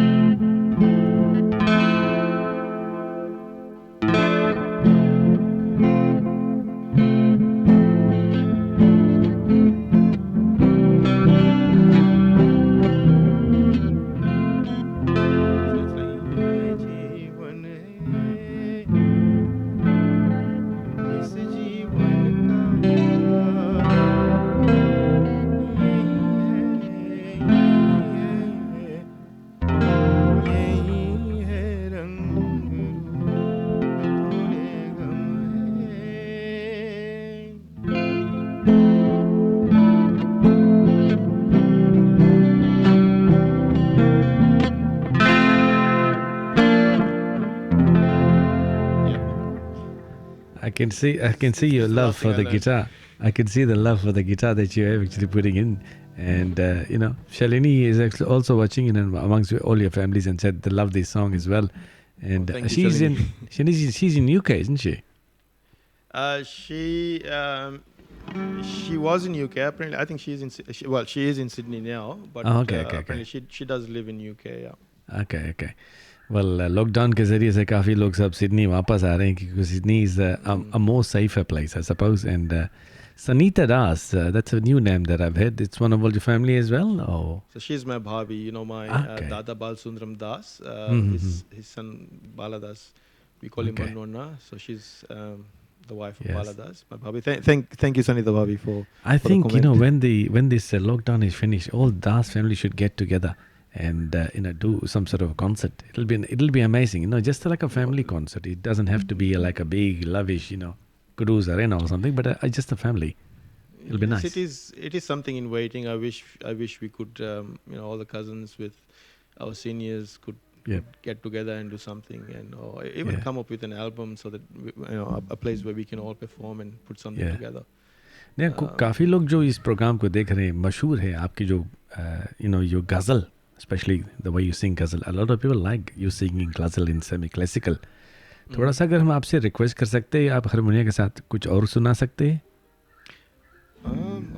I can see your love for the guitar. I can see the love for the guitar that you're actually putting in. And, Shalini is actually also watching amongst all your families and said they love this song as well. And she's in UK, isn't she? She was in UK. Apparently, I think she is in Sydney now. But apparently she does live in UK. Yeah. Okay. Well, lockdown के ज़रिए से काफ़ी लोग सब Sydney वापस आ रहे हैं क्योंकि Sydney is a more safer place, I suppose. And Sanita Das, that's a new name that I've heard. It's one of all your family as well? Or? So she's my bhabhi, my Dada Balsundram Das, his son Bala Das. We call him Nonna. So she's the wife of Bala Das, my bhabhi. Thank you, Sanita Bhabhi, for I think, when this lockdown is finished, all Das family should get together and do some sort of concert. It'll be amazing, just like a family concert. It doesn't have to be like a big lavish cruise arena or something, but just a family. It'll be nice. It is something in waiting. I wish we could all the cousins with our seniors could Yeah. get together and do something, and or even Yeah. come up with an album so that a place where we can all perform and put something Yeah. together. नहीं काफ़ी लोग जो इस programme को देख रहे हैं मशहूर है आपकी जो your ghazal, especially the way you sing ghazal. A lot of people like you singing ghazal in semi classical. थोड़ा सा अगर हम आपसे रिक्वेस्ट कर सकते हैं, आप हारमोनिया के साथ कुछ और सुना सकते हैं?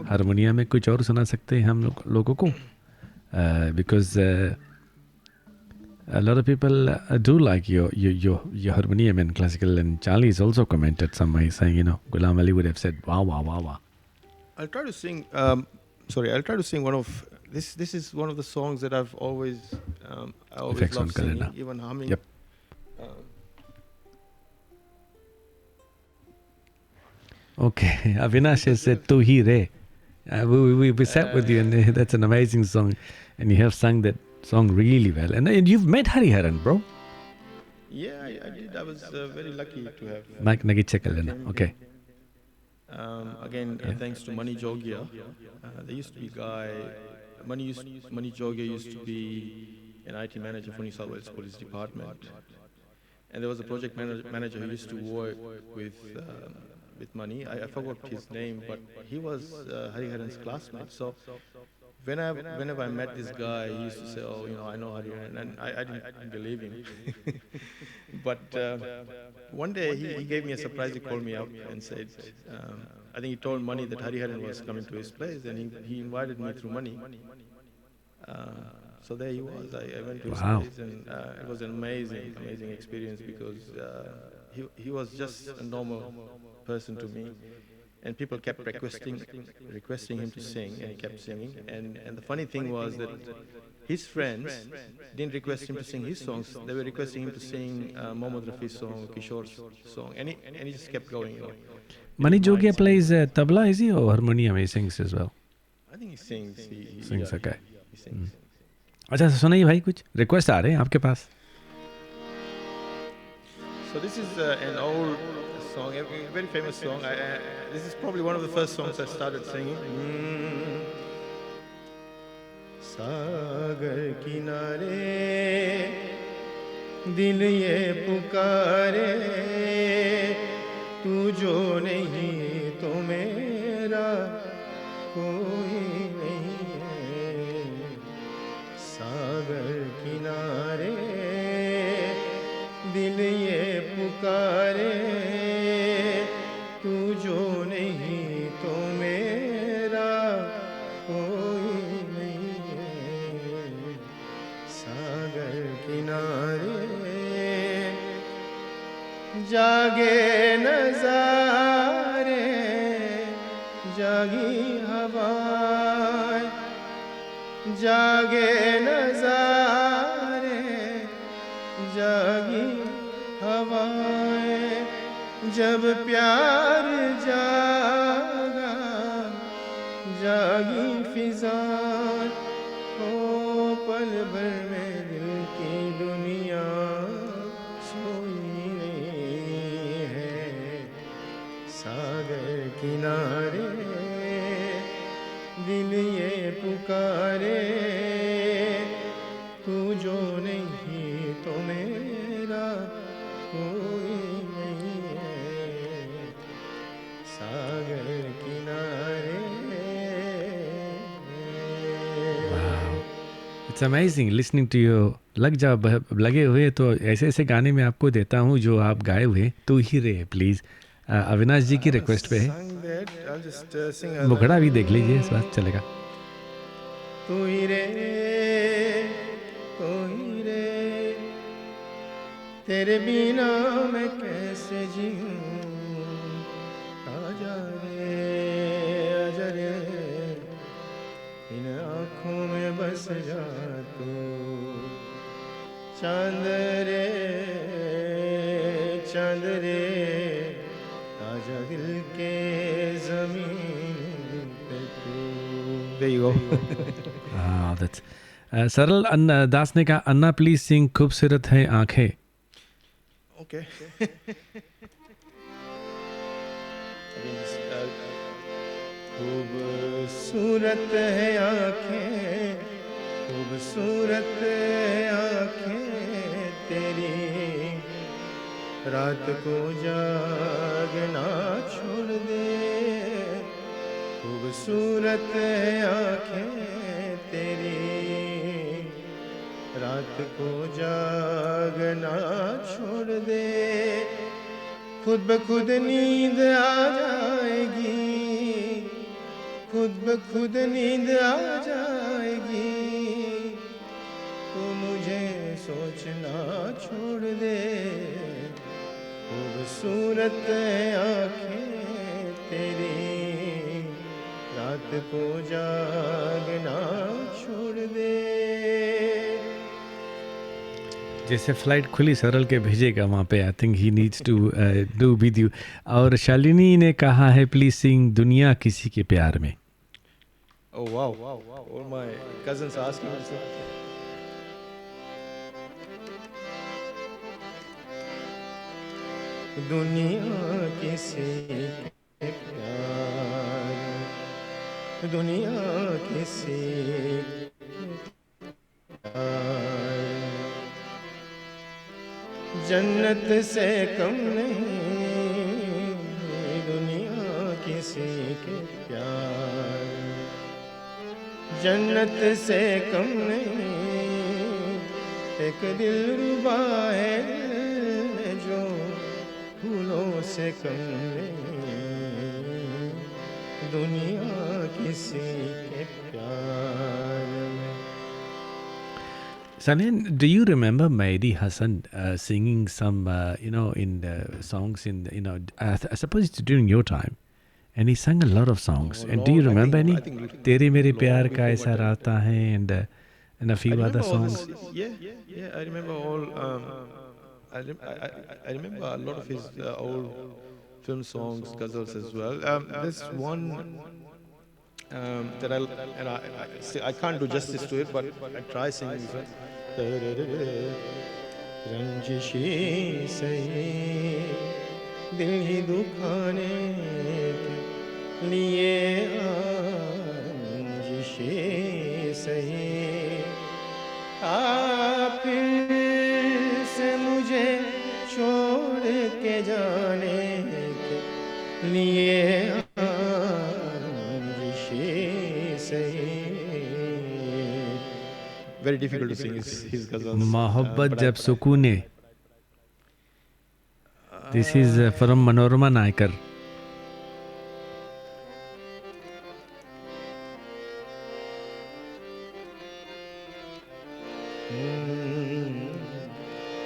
हारमोनिया में कुछ और सुना सकते हैं हम लोगों को? Because a lot of people do like your harmonium in classical, and Charlie's also commented some way saying, Ghulam Ali would have said, wow, wow, wow, wow. I'll try to sing. I'll try to sing one of this. This is one of the songs that I've always, I always love singing, even humming. Yep. Okay, Avinash has said "Tu Hi Re." We sat with you, and that's an amazing song, and you have sung that song really well. And you've met Hariharan, bro. Yeah, I did. I was very lucky to have. Mike Nagi Chekalena. Okay. Again, thanks to Mani Jogia. There used to be a guy. Mani Jogia used to be an IT manager for New South Wales Police Department, and there was a project manager who used to work with Mani. I forgot his name, but he was Hariharan's classmate. So whenever I met this guy, he used to say, "Oh, I know Hariharan," and I didn't believe him. But one day he gave me a surprise. He called me up and said, I think he told Mani that Hariharan was coming to his place, and he invited me through Mani. So there he was. I went to his place, and it was an amazing experience because he was just a normal person to me, and people kept requesting him to sing, and he kept singing. And the funny thing was that his friends didn't request him to sing his songs; they were requesting him to sing Mohammad Rafi's song, Kishore's song, and he just kept going. Mani Jogia plays tabla, is he, or harmonium? He sings as well. I think he sings. He sings, okay. He sings. अच्छा सुनाइए भाई, कुछ request आ रहे हैं आपके पास? So this is an old song, a very famous song. This is probably one of the first songs I started singing. सागर किनारे दिल ये पुकारे तू जो नहीं तो मेरा कोई नहीं है सागर किनारे दिल ये पुकारे तू जो नहीं तो मेरा कोई नहीं है सागर किनारे जागे नज़ारे जागी हवाएं जागे नज़ारे जागी हवाएं जब प्यार जागा जागी फिजाएं ओ पल भर में दिल की दुनिया सोई नहीं है सागर किनारे दिल ये पुकारे तू जो नहीं तो मेरा कोई नहीं है सागर किनारे It's amazing listening to you. लग जा लगे हुए तो ऐसे ऐसे गाने में आपको देता हूँ जो आप गाए हुए तू ही रहे प्लीज़. अविनाश जी की रिक्वेस्ट पे है. मुखड़ा भी देख लीजिए, इस बात चलेगा. तू ही रे तेरे बिना मैं कैसे जीऊं आजा रे इन आँखों में बस जा तू चांद रे आजा दिल के ज़मीन पे तू. There you go. That's सरल अन्ना दास ने कहा अन्ना प्लीज सिंग खूबसूरत है आंखें. Okay. खूबसूरत है आँखें खूबसूरत आँखें तेरी रात को जागना छोड़ दे, खूबसूरत आँखें तेरी रात को जागना छोड़ दे, खुद ब खुद नींद आ जाएगी, खुद ब खुद नींद आ जाएगी, तू मुझे सोचना छोड़ दे, खूबसूरत आँखें तेरी रात को जागना छोड़ दे। जैसे फ्लाइट खुली सरल के भेजेगा वहाँ पे, I think he needs to do with you. और शालिनी ने कहा है प्लीज सिंग दुनिया किसी के प्यार में। Oh wow, all my cousins asking me so. दुनिया किसी के प्यार, दुनिया किसी जन्नत से कम नहीं, दुनिया किसी के प्यार जन्नत से कम नहीं, एक दिलरुबा है जो फूलों से कम नहीं, दुनिया किसी के प्यार में। Sanin, do you remember Mehdi Hassan singing some, in the songs I suppose it's during your time, and he sang a lot of songs. And do you remember any? Tere Mere Pyar Ka Aisa Rata Hai, and a few other songs. Yeah, I remember all. I remember a lot of his old film songs, ghazals as well. This one that I can't do justice to it, but I try singing this one. रंजिशी सही दिल ही दुखाने के लिए, रंजिशी सही फिर से मुझे छोड़ के जाने के लिए, रंजिशी सही। Very difficult to sing his ghazals. Mohabbat Jab Sukune. This is from Manorama Naikar.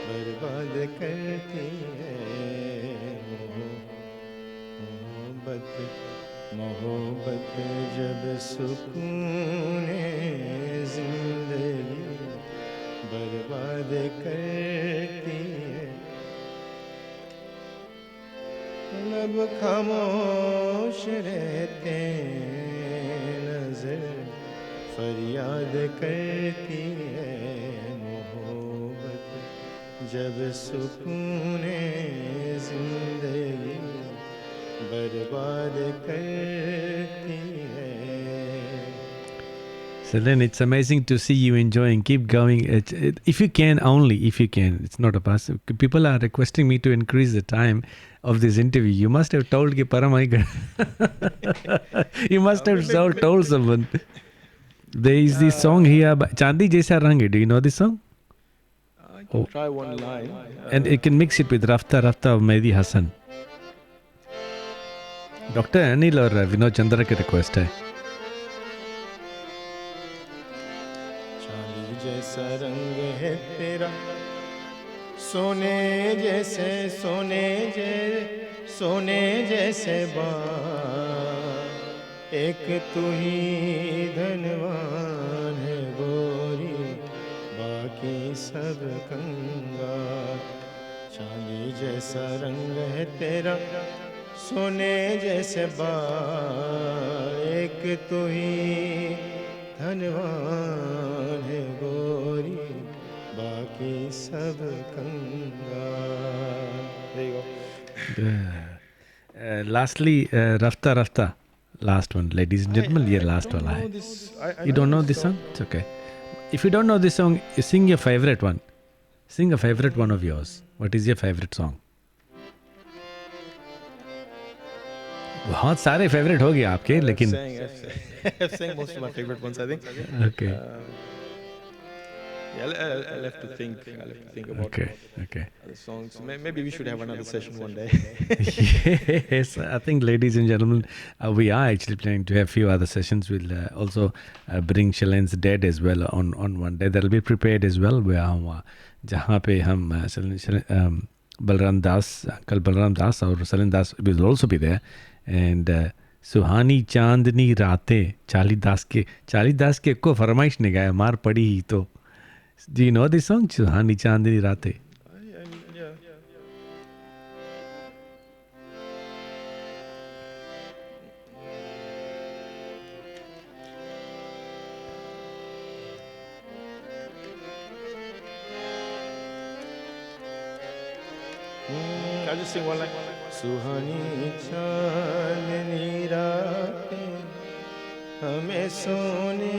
बर्बाद करती है मोहब्बत, मोहब्बत जब सुकून जिंदगी बर्बाद करती है, लब खामोश रहते नजर फरियाद करती है, मोहब्बत जब सुकून जिंदगी बर्बाद करती है। So then it's amazing to see you enjoying. Keep going. If you can, only if you can. It's not a pass. People are requesting me to increase the time of this interview. You must have told ki Paramaiga. You must have told someone. There is this song here, Chandi Jaisa Rangi. Do you know this song? I can try one line. And you can mix it with Rafta Rafta of Mehdi Hassan. Dr. Anil or Vinod Chandra की request है. चांदी जैसा रंग है तेरा, सोने जैसे सोने जैसे बाल, एक तू ही धनवान है गोरी, बाकी सब कंगाल। चांदी जैसा रंग है तेरा, सोने जैसे बाल, एक तू ही धनवान है गोरी, बाकी सब कंगाल। There you go. Lastly, Rafta Rafta. Last one, ladies and gentlemen. Yeah, last one. You don't know this song? It's okay. If you don't know this song, you sing your favorite one. Sing a favorite one of yours. What is your favorite song? बहुत सारे favourite हो गए आपके लेकिन I've sang most of my favorite ones, I think. Okay. Yeah, I'll have to think. I'll have to think about Okay. other songs. Maybe we should have another session one day. Yes, I think, ladies and gentlemen, we are actually planning to have few other sessions. We'll also bring Shailendra's dad as well on one day. That'll be prepared as well. Where जहाँ पे हम बलराम दास, Uncle Balram Das और Shailendra Das will also be there, and सुहानी चांदनी रातें चाली दास के को फरमाइश ने गाया मार पड़ी ही तो. Do you know this song? सुहानी चांदनी रातें. Yeah. I'll just sing one line. सुहानी चांदनी रातें हमें सोने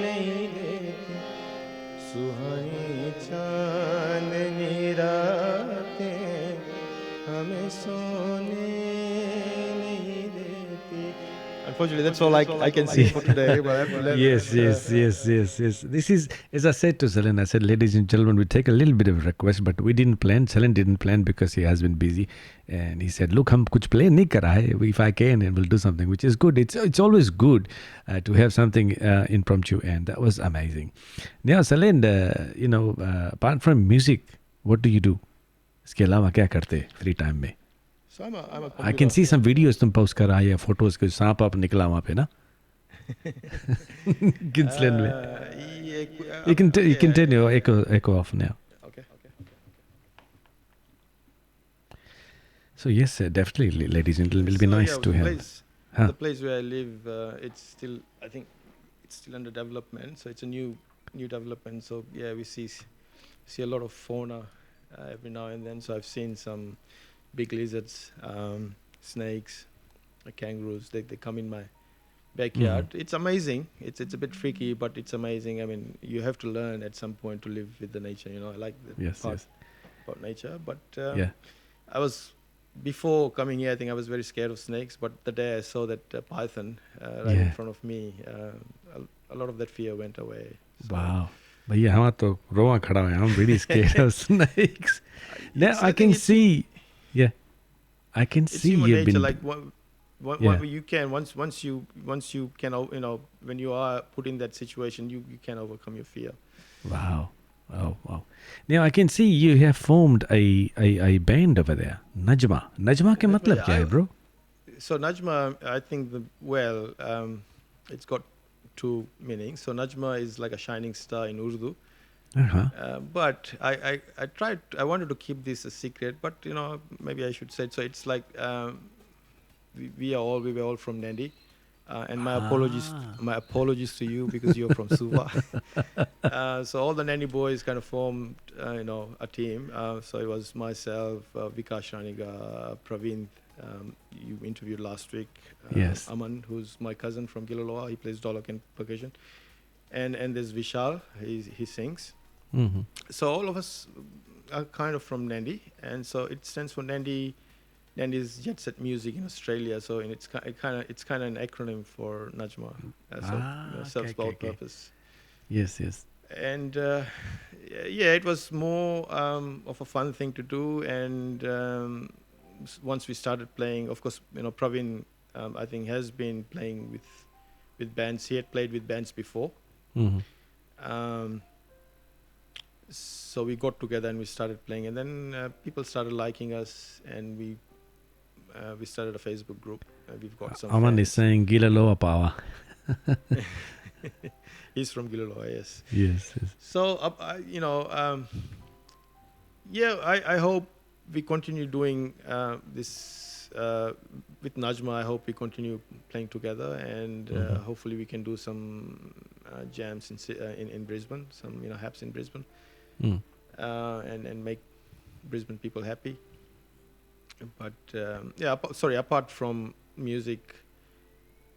नहीं देती, सुहानी चांदनी रातें हमें सोने नहीं देती. Unfortunately, that's all I can sing for today. But I have to let Yes. This is, as I said to Shailendra, I said, ladies and gentlemen, we take a little bit of request, but we didn't plan. Shailendra didn't plan because he has been busy, and he said, "Look, हम कुछ play नहीं करा है. If I can, and we'll do something," which is good. It's always good to have something impromptu, and that was amazing. Now, Shailendra, apart from music, what do you do? इसके अलावा क्या करते free time में? So I'm a I can see some videos तुम post कर आए या photos के सांप आप निकला वहाँ पे ना? Ginsland में. You can continue. Echo off now. Okay. So yes, definitely, ladies and gentlemen, it'll be So, nice yeah, to the have. place, Huh. the place where I live, I think it's still under development. So it's a new development. So yeah, we see a lot of fauna every now and then. So I've seen some big lizards, snakes, kangaroos. They come in my backyard. It's amazing. It's a bit freaky, but it's amazing. I mean, you have to learn at some point to live with the nature. I like the part about nature. But Yeah. I was, before coming here, I think I was very scared of snakes. But the day I saw that python right in front of me, a lot of that fear went away. So Wow. भैया हमारा तो रोवा खड़ा है. I'm really scared of snakes. Now I can see. Yeah, I can it's see human you've nature. been. Like what you can once you can, when you are put in that situation, you can overcome your fear. Wow. Wow. Now I can see you have formed a band over there. Najma के मतलब क्या है, bro? So Najma, I think it's got two meanings. So Najma is like a shining star in Urdu. But I wanted to keep this a secret, but maybe I should say it. So it's like we were all from Nadi, and my apologies to you because you're from Suva. So all the Nadi boys kind of formed a team. So it was myself, Vikas Raniga, Praveen. You interviewed last week. Yes. Aman, who's my cousin from Gilaloa. He plays dolak and percussion. And there's Vishal. He sings. Mm-hmm. So all of us are kind of from Nadi, and so it stands for Nadi. Nadi is Jet Set Music in Australia. So it's kind of an acronym for Najma. Serves both purpose. Yes. And it was more of a fun thing to do. And once we started playing, of course, Praveen, I think, has been playing with bands. He had played with bands before. Mm-hmm. So we got together and we started playing, and then people started liking us, and we started a Facebook group. We've got some. Aman is saying Gilaloa power. He's from Gilaloa, yes. Yes. So I hope we continue doing this with Najma. I hope we continue playing together, and hopefully we can do some jams in Brisbane, some haps in Brisbane. And make Brisbane people happy. But apart from music,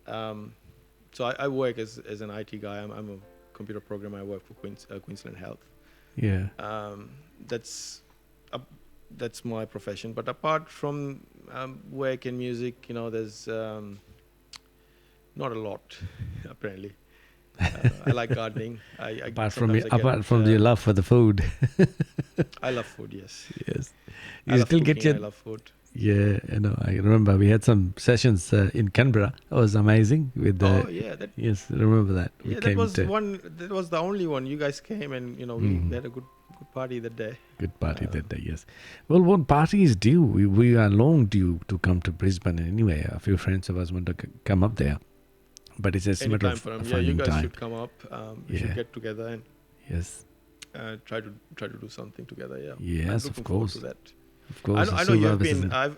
so I work as an IT guy. I'm a computer program. I work for Queensland Health. Yeah. That's that's my profession. But apart from work and music, there's not a lot apparently. I like gardening. Apart from your love for the food. I love food. Yes. Yes. I You love still cooking. get your. I love food. Yeah, I remember we had some sessions in Canberra. It was amazing with the. Oh yeah, Yes, I remember that. yeah, that was one. That was the only one. You guys came and we had a good party that day. Good party that day, yes. Well, what party is due? We are long due to come to Brisbane anyway. A few friends of us want to come up there, but it's just a matter of finding you guys time. should come up. We should get together and yes, try to do something together. Yeah. Yes, I'm looking of course. forward to that. Of course. I know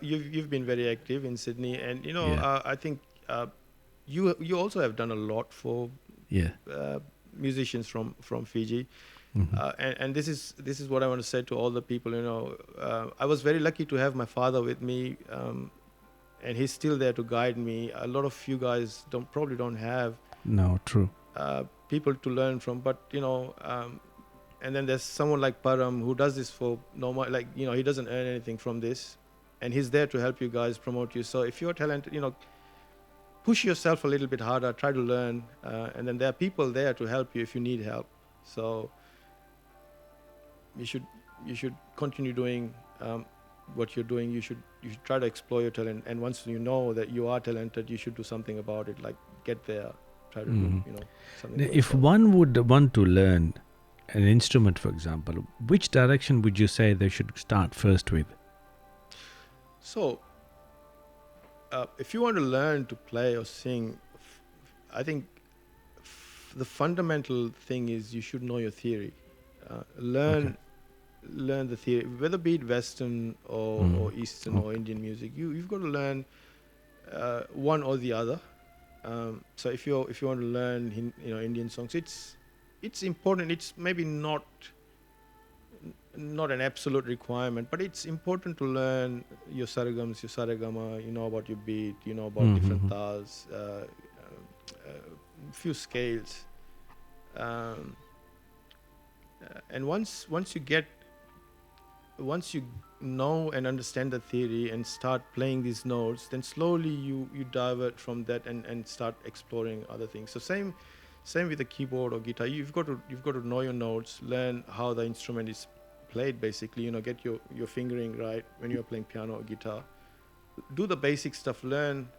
you've been very active in Sydney, and I think you also have done a lot for musicians from Fiji. And this is what I want to say to all the people. I was very lucky to have my father with me, and he's still there to guide me. A lot of you guys probably don't have true people to learn from, but and then there's someone like Param who does this for he doesn't earn anything from this, and he's there to help you guys, promote you. So if you're talented, push yourself a little bit harder, try to learn, and then there are people there to help you if you need help. So you should continue doing what you're doing. You should try to explore your talent, and once you know that you are talented, you should do something about it. Like get there, try to do something. If one would want to learn an instrument, for example, which direction would you say they should start first with? So, if you want to learn to play or sing, I think the fundamental thing is you should know your theory. Learn the theory, whether be it Western or Eastern or Indian music. You've got to learn one or the other. So if you want to learn Indian songs, it's important. It's maybe not an absolute requirement, but it's important to learn your saragams, your saragama. About your beat. About different tals, few scales. And once you know and understand the theory and start playing these notes, then slowly you divert from that and start exploring other things. So same with the keyboard or guitar. You've got to know your notes, learn how the instrument is played. Basically, get your fingering right when you're playing piano or guitar. Do the basic stuff, learn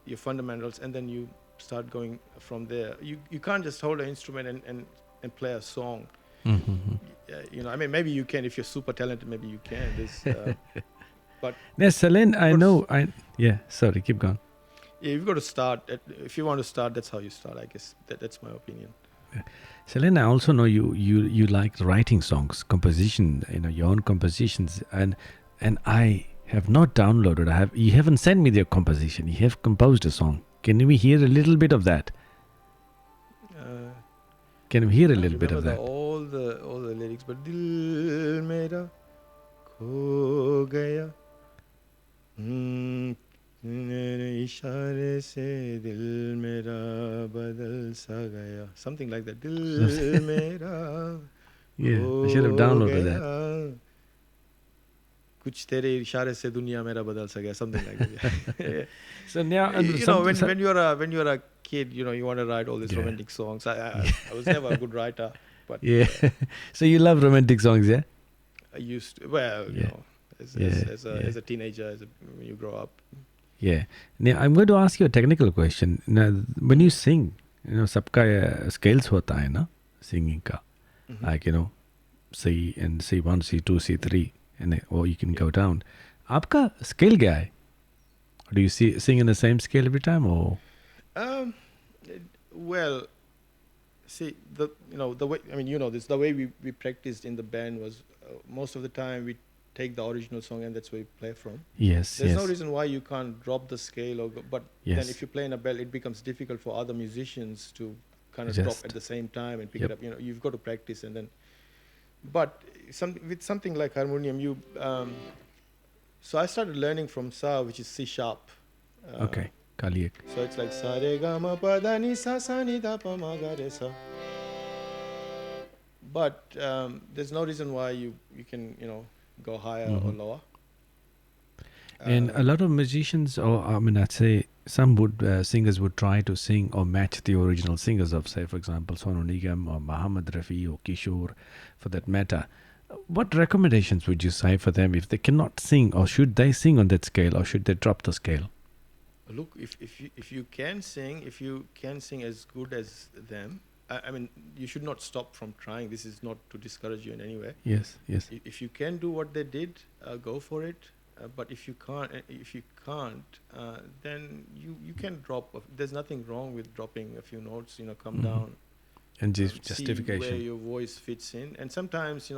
your fundamentals, and then you start going from there. You can't just hold an instrument and play a song. I mean, maybe you can if you're super talented. Maybe you can. But yes, Celine, sorry, keep going. Yeah, you've got to start. If you want to start, that's how you start. I guess that's my opinion. Celine, I also know you like writing songs, composition. Your own compositions, and I have not downloaded. You haven't sent me your composition. You have composed a song. Can we hear a little bit of that? Can we hear a little bit of that? All the lyrics, but dil mera kho gaya, mere ishare se dil mera badal sa gaya, something like that. Dil mera. Yeah, I should have downloaded that. Kuch tere ishare se duniya mera badal sa gaya, something like that. Yeah. So now, when you're a kid, you want to write all these romantic songs. I was never a good writer, but so you love romantic songs, yeah? I used to. Well, as a teenager, when you grow up. Yeah. Now I'm going to ask you a technical question. Now, when you sing, सबका scales होता है ना singing का, like C and C1, C2, C3, or you can go down. आपका scale क्या है? Do you sing in the same scale every time, or? Well, see the way, I mean, this, the way we practiced in the band was most of the time we take the original song and that's where we play from. Yes. There's no reason why you can't drop the scale but then if you play in a bell, it becomes difficult for other musicians to kind of drop at the same time and pick it up. You've got to practice and then. But with something like harmonium, so I started learning from Sa, which is C sharp. Okay. So it's like sa re ga ma pa da ni sa ni da pa ma ga re sa. but there's no reason why you can go higher or Mhm. lower. And a lot of musicians, or I mean, I'd say some would singers would try to sing or match the original singers of, say, for example, Sonu Nigam or Muhammad Rafi or Kishore, for that matter. What recommendations would you say for them if they cannot sing, or should they sing on that scale, or should they drop the scale? Look, if you can sing, if you can sing as good as them, I mean, you should not stop from trying. This is not to discourage you in any way. Yes, yes. If you can do what they did, go for it. But if you can't, then you can drop. There's nothing wrong with dropping a few notes. Come Hmm. down, And see where justification. your voice fits in. And sometimes,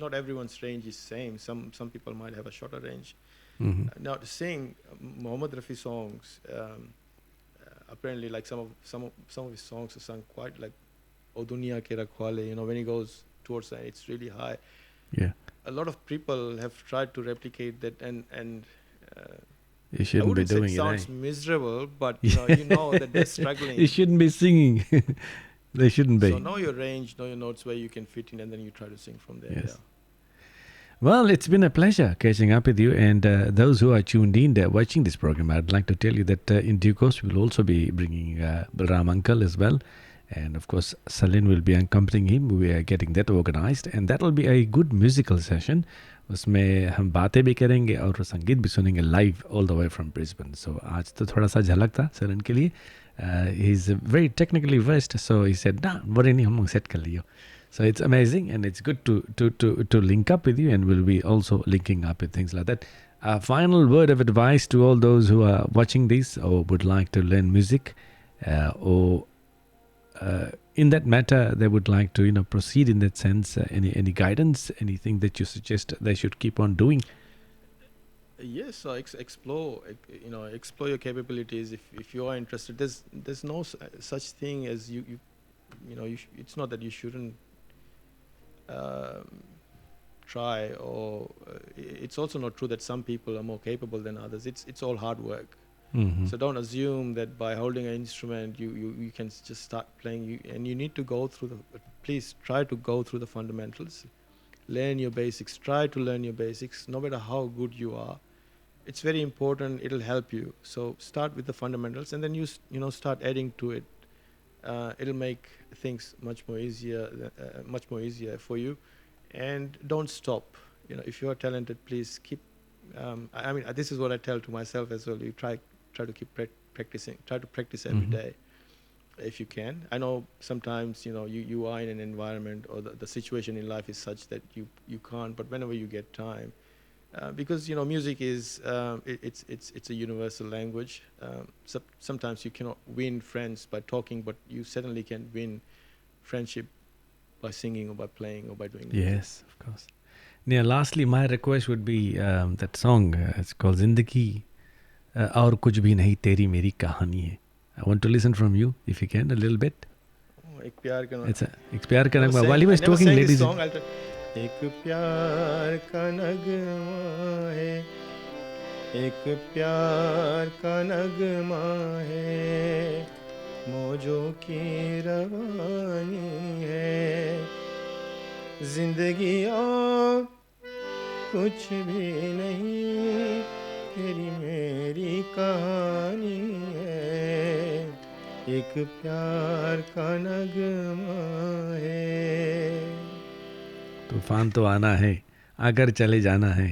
not everyone's range is same. Some people might have a shorter range. Hmm. Now to sing Mohammed Rafi songs, apparently, like some of his songs are sung quite like O Dunia Ke Rakhwale. When he goes towards that, it's really high. Yeah. A lot of people have tried to replicate that, and You I shouldn't be wouldn't say it doing it, eh? sounds miserable, but you know that they're struggling. You shouldn't be singing. They shouldn't So be. know your range, know your notes where you can fit in, and then you try to sing from there. Yes. Yeah. Well, it's been a pleasure catching up with you. And those who are tuned in, watching this program, I'd like to tell you that in due course, we'll also be bringing Balram Uncle as well. And of course, Salin will be accompanying him. We are getting that organized. And that will be a good musical session. उसमें हम बातें भी करेंगे और संगीत भी सुनेंगे live all the way from Brisbane. So आज तो थोड़ा सा झलक था सलन के लिए. He is very technically west, so he said no worry नहीं हम सेट कर लियो. So it's amazing, and it's good to link up with you, and we'll be also linking up with things like that. A final word of advice to all those who are watching this or would like to learn music, or in that matter they would like to proceed in that sense. Any guidance, anything that you suggest they should keep on doing? Yes, so explore your capabilities. If you are interested, there's no such thing as it's not that you shouldn't try, or it's also not true that some people are more capable than others. It's all hard work. Mm-hmm. So don't assume that by holding an instrument you can just start playing. And you need to go through please try to go through the fundamentals, learn your basics, try to learn your basics. No matter how good you are, it's very important. It'll help you. So start with the fundamentals, and then you start adding to it. It'll make things much more easier for you. And don't stop. If you are talented, please keep. I mean, this is what I tell to myself as well. You try to keep practicing. Try to practice every Mhm. day, if you can. I know sometimes you are in an environment, or the situation in life is such that you can't. But whenever you get time, because music is it's a universal language. Sometimes you cannot win friends by talking, but you certainly can win friendship by singing, or by playing, or by doing music. Yes, of course. Now, lastly, my request would be that song. It's called Zindagi और कुछ भी नहीं तेरी मेरी कहानी है. I want to listen from you, if you can, a little bit. Oh, एक प्यार का It's प्यार का नगमा. While he was I never talking, sang this ladies. song. एक प्यार का नगमा है, एक प्यार का नगमा है, मौजों की रवानी है, जिंदगी और कुछ भी नहीं तेरी मेरी कहानी है, एक प्यार का नगमा है. तूफान तो आना है, आकर चले जाना है.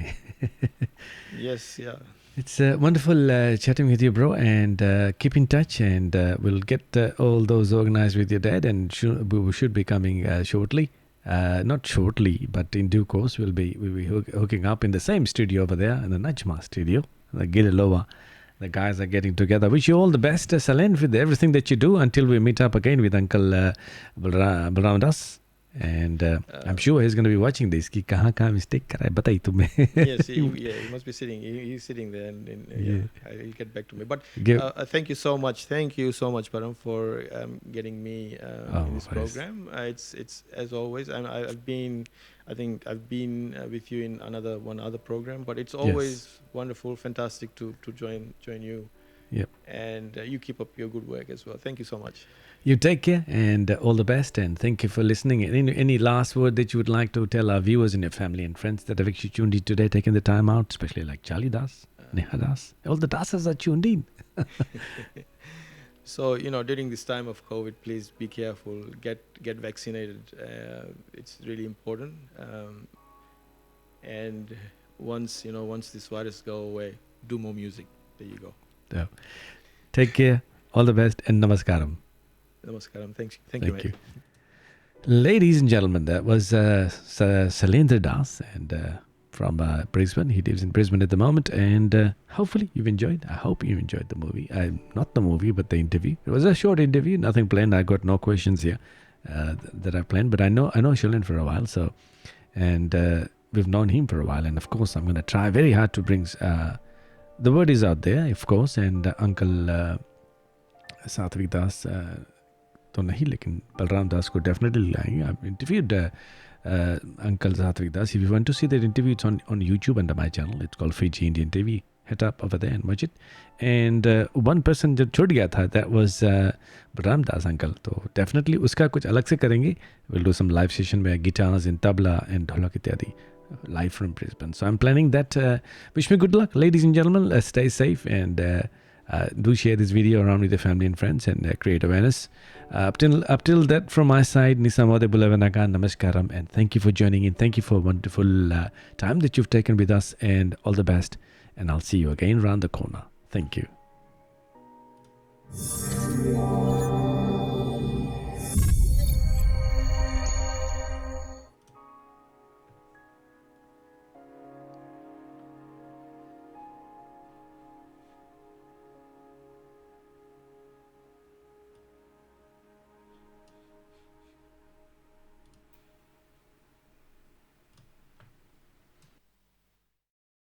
Yes, yeah. It's wonderful chatting with you, bro, and keep in touch, and we'll get all those organized with your dad, and we should be coming shortly. Not shortly, but in due course, we'll be hooking up in the same studio over there, in the Najma studio, the Girilova. The guys are getting together. Wish you all the best, Salen, with everything that you do until we meet up again with Uncle Balram Das. And I'm sure he's going to be watching this. कि कहाँ कहाँ mistake करा है बताइए तुम्हें. Yes, he must be sitting. He's sitting there, and he'll get back to me. But thank you so much. Thank you so much, Param, for getting me in this program. It's as always, and I think I've been with you in one other program. But it's always wonderful, fantastic to join you Yep. And you keep up your good work as well. Thank you so much. You take care and all the best. And thank you for listening. Any last word that you would like to tell our viewers and your family and friends that have actually tuned in today, taking the time out, especially like Charlie Das, Neha Das, all the Dasas are tuned in. So, during this time of COVID, please be careful. Get vaccinated. It's really important. And once this virus go away, do more music. There you go. So, take care. All the best and namaskaram. Namaskaram. Thank you, mate. Ladies and gentlemen, that was Shailendra Das and from Brisbane. He lives in Brisbane at the moment, and hopefully you've enjoyed. I hope you enjoyed the movie. Not the movie, but the interview. It was a short interview, nothing planned. I got no questions here that I planned, but I know Shailendra for a while, so and we've known him for a while, and of course I'm going to try very hard to bring. The word is out there, of course, and Uncle Satvik Das. तो नहीं लेकिन बलराम दास को definitely लाएंगे. I've interviewed Uncle Satvik Das. If you want to see that interview, it's on YouTube under my channel. It's called Fiji Indian TV. Head up over there and watch it. And one person जो छूट गया था, that was Balram Das uncle. तो definitely उसका कुछ अलग से करेंगे. We'll do some live session where guitars and tabla and dholak ityadi live from Brisbane. So I'm planning that. Wish me good luck, ladies and gentlemen. Stay safe and do share this video around with your family and friends and create awareness. Up till that, from my side, Nisamode Bulavanaga, Namaskaram, and thank you for joining in. Thank you for a wonderful time that you've taken with us, and all the best. And I'll see you again around the corner. Thank you.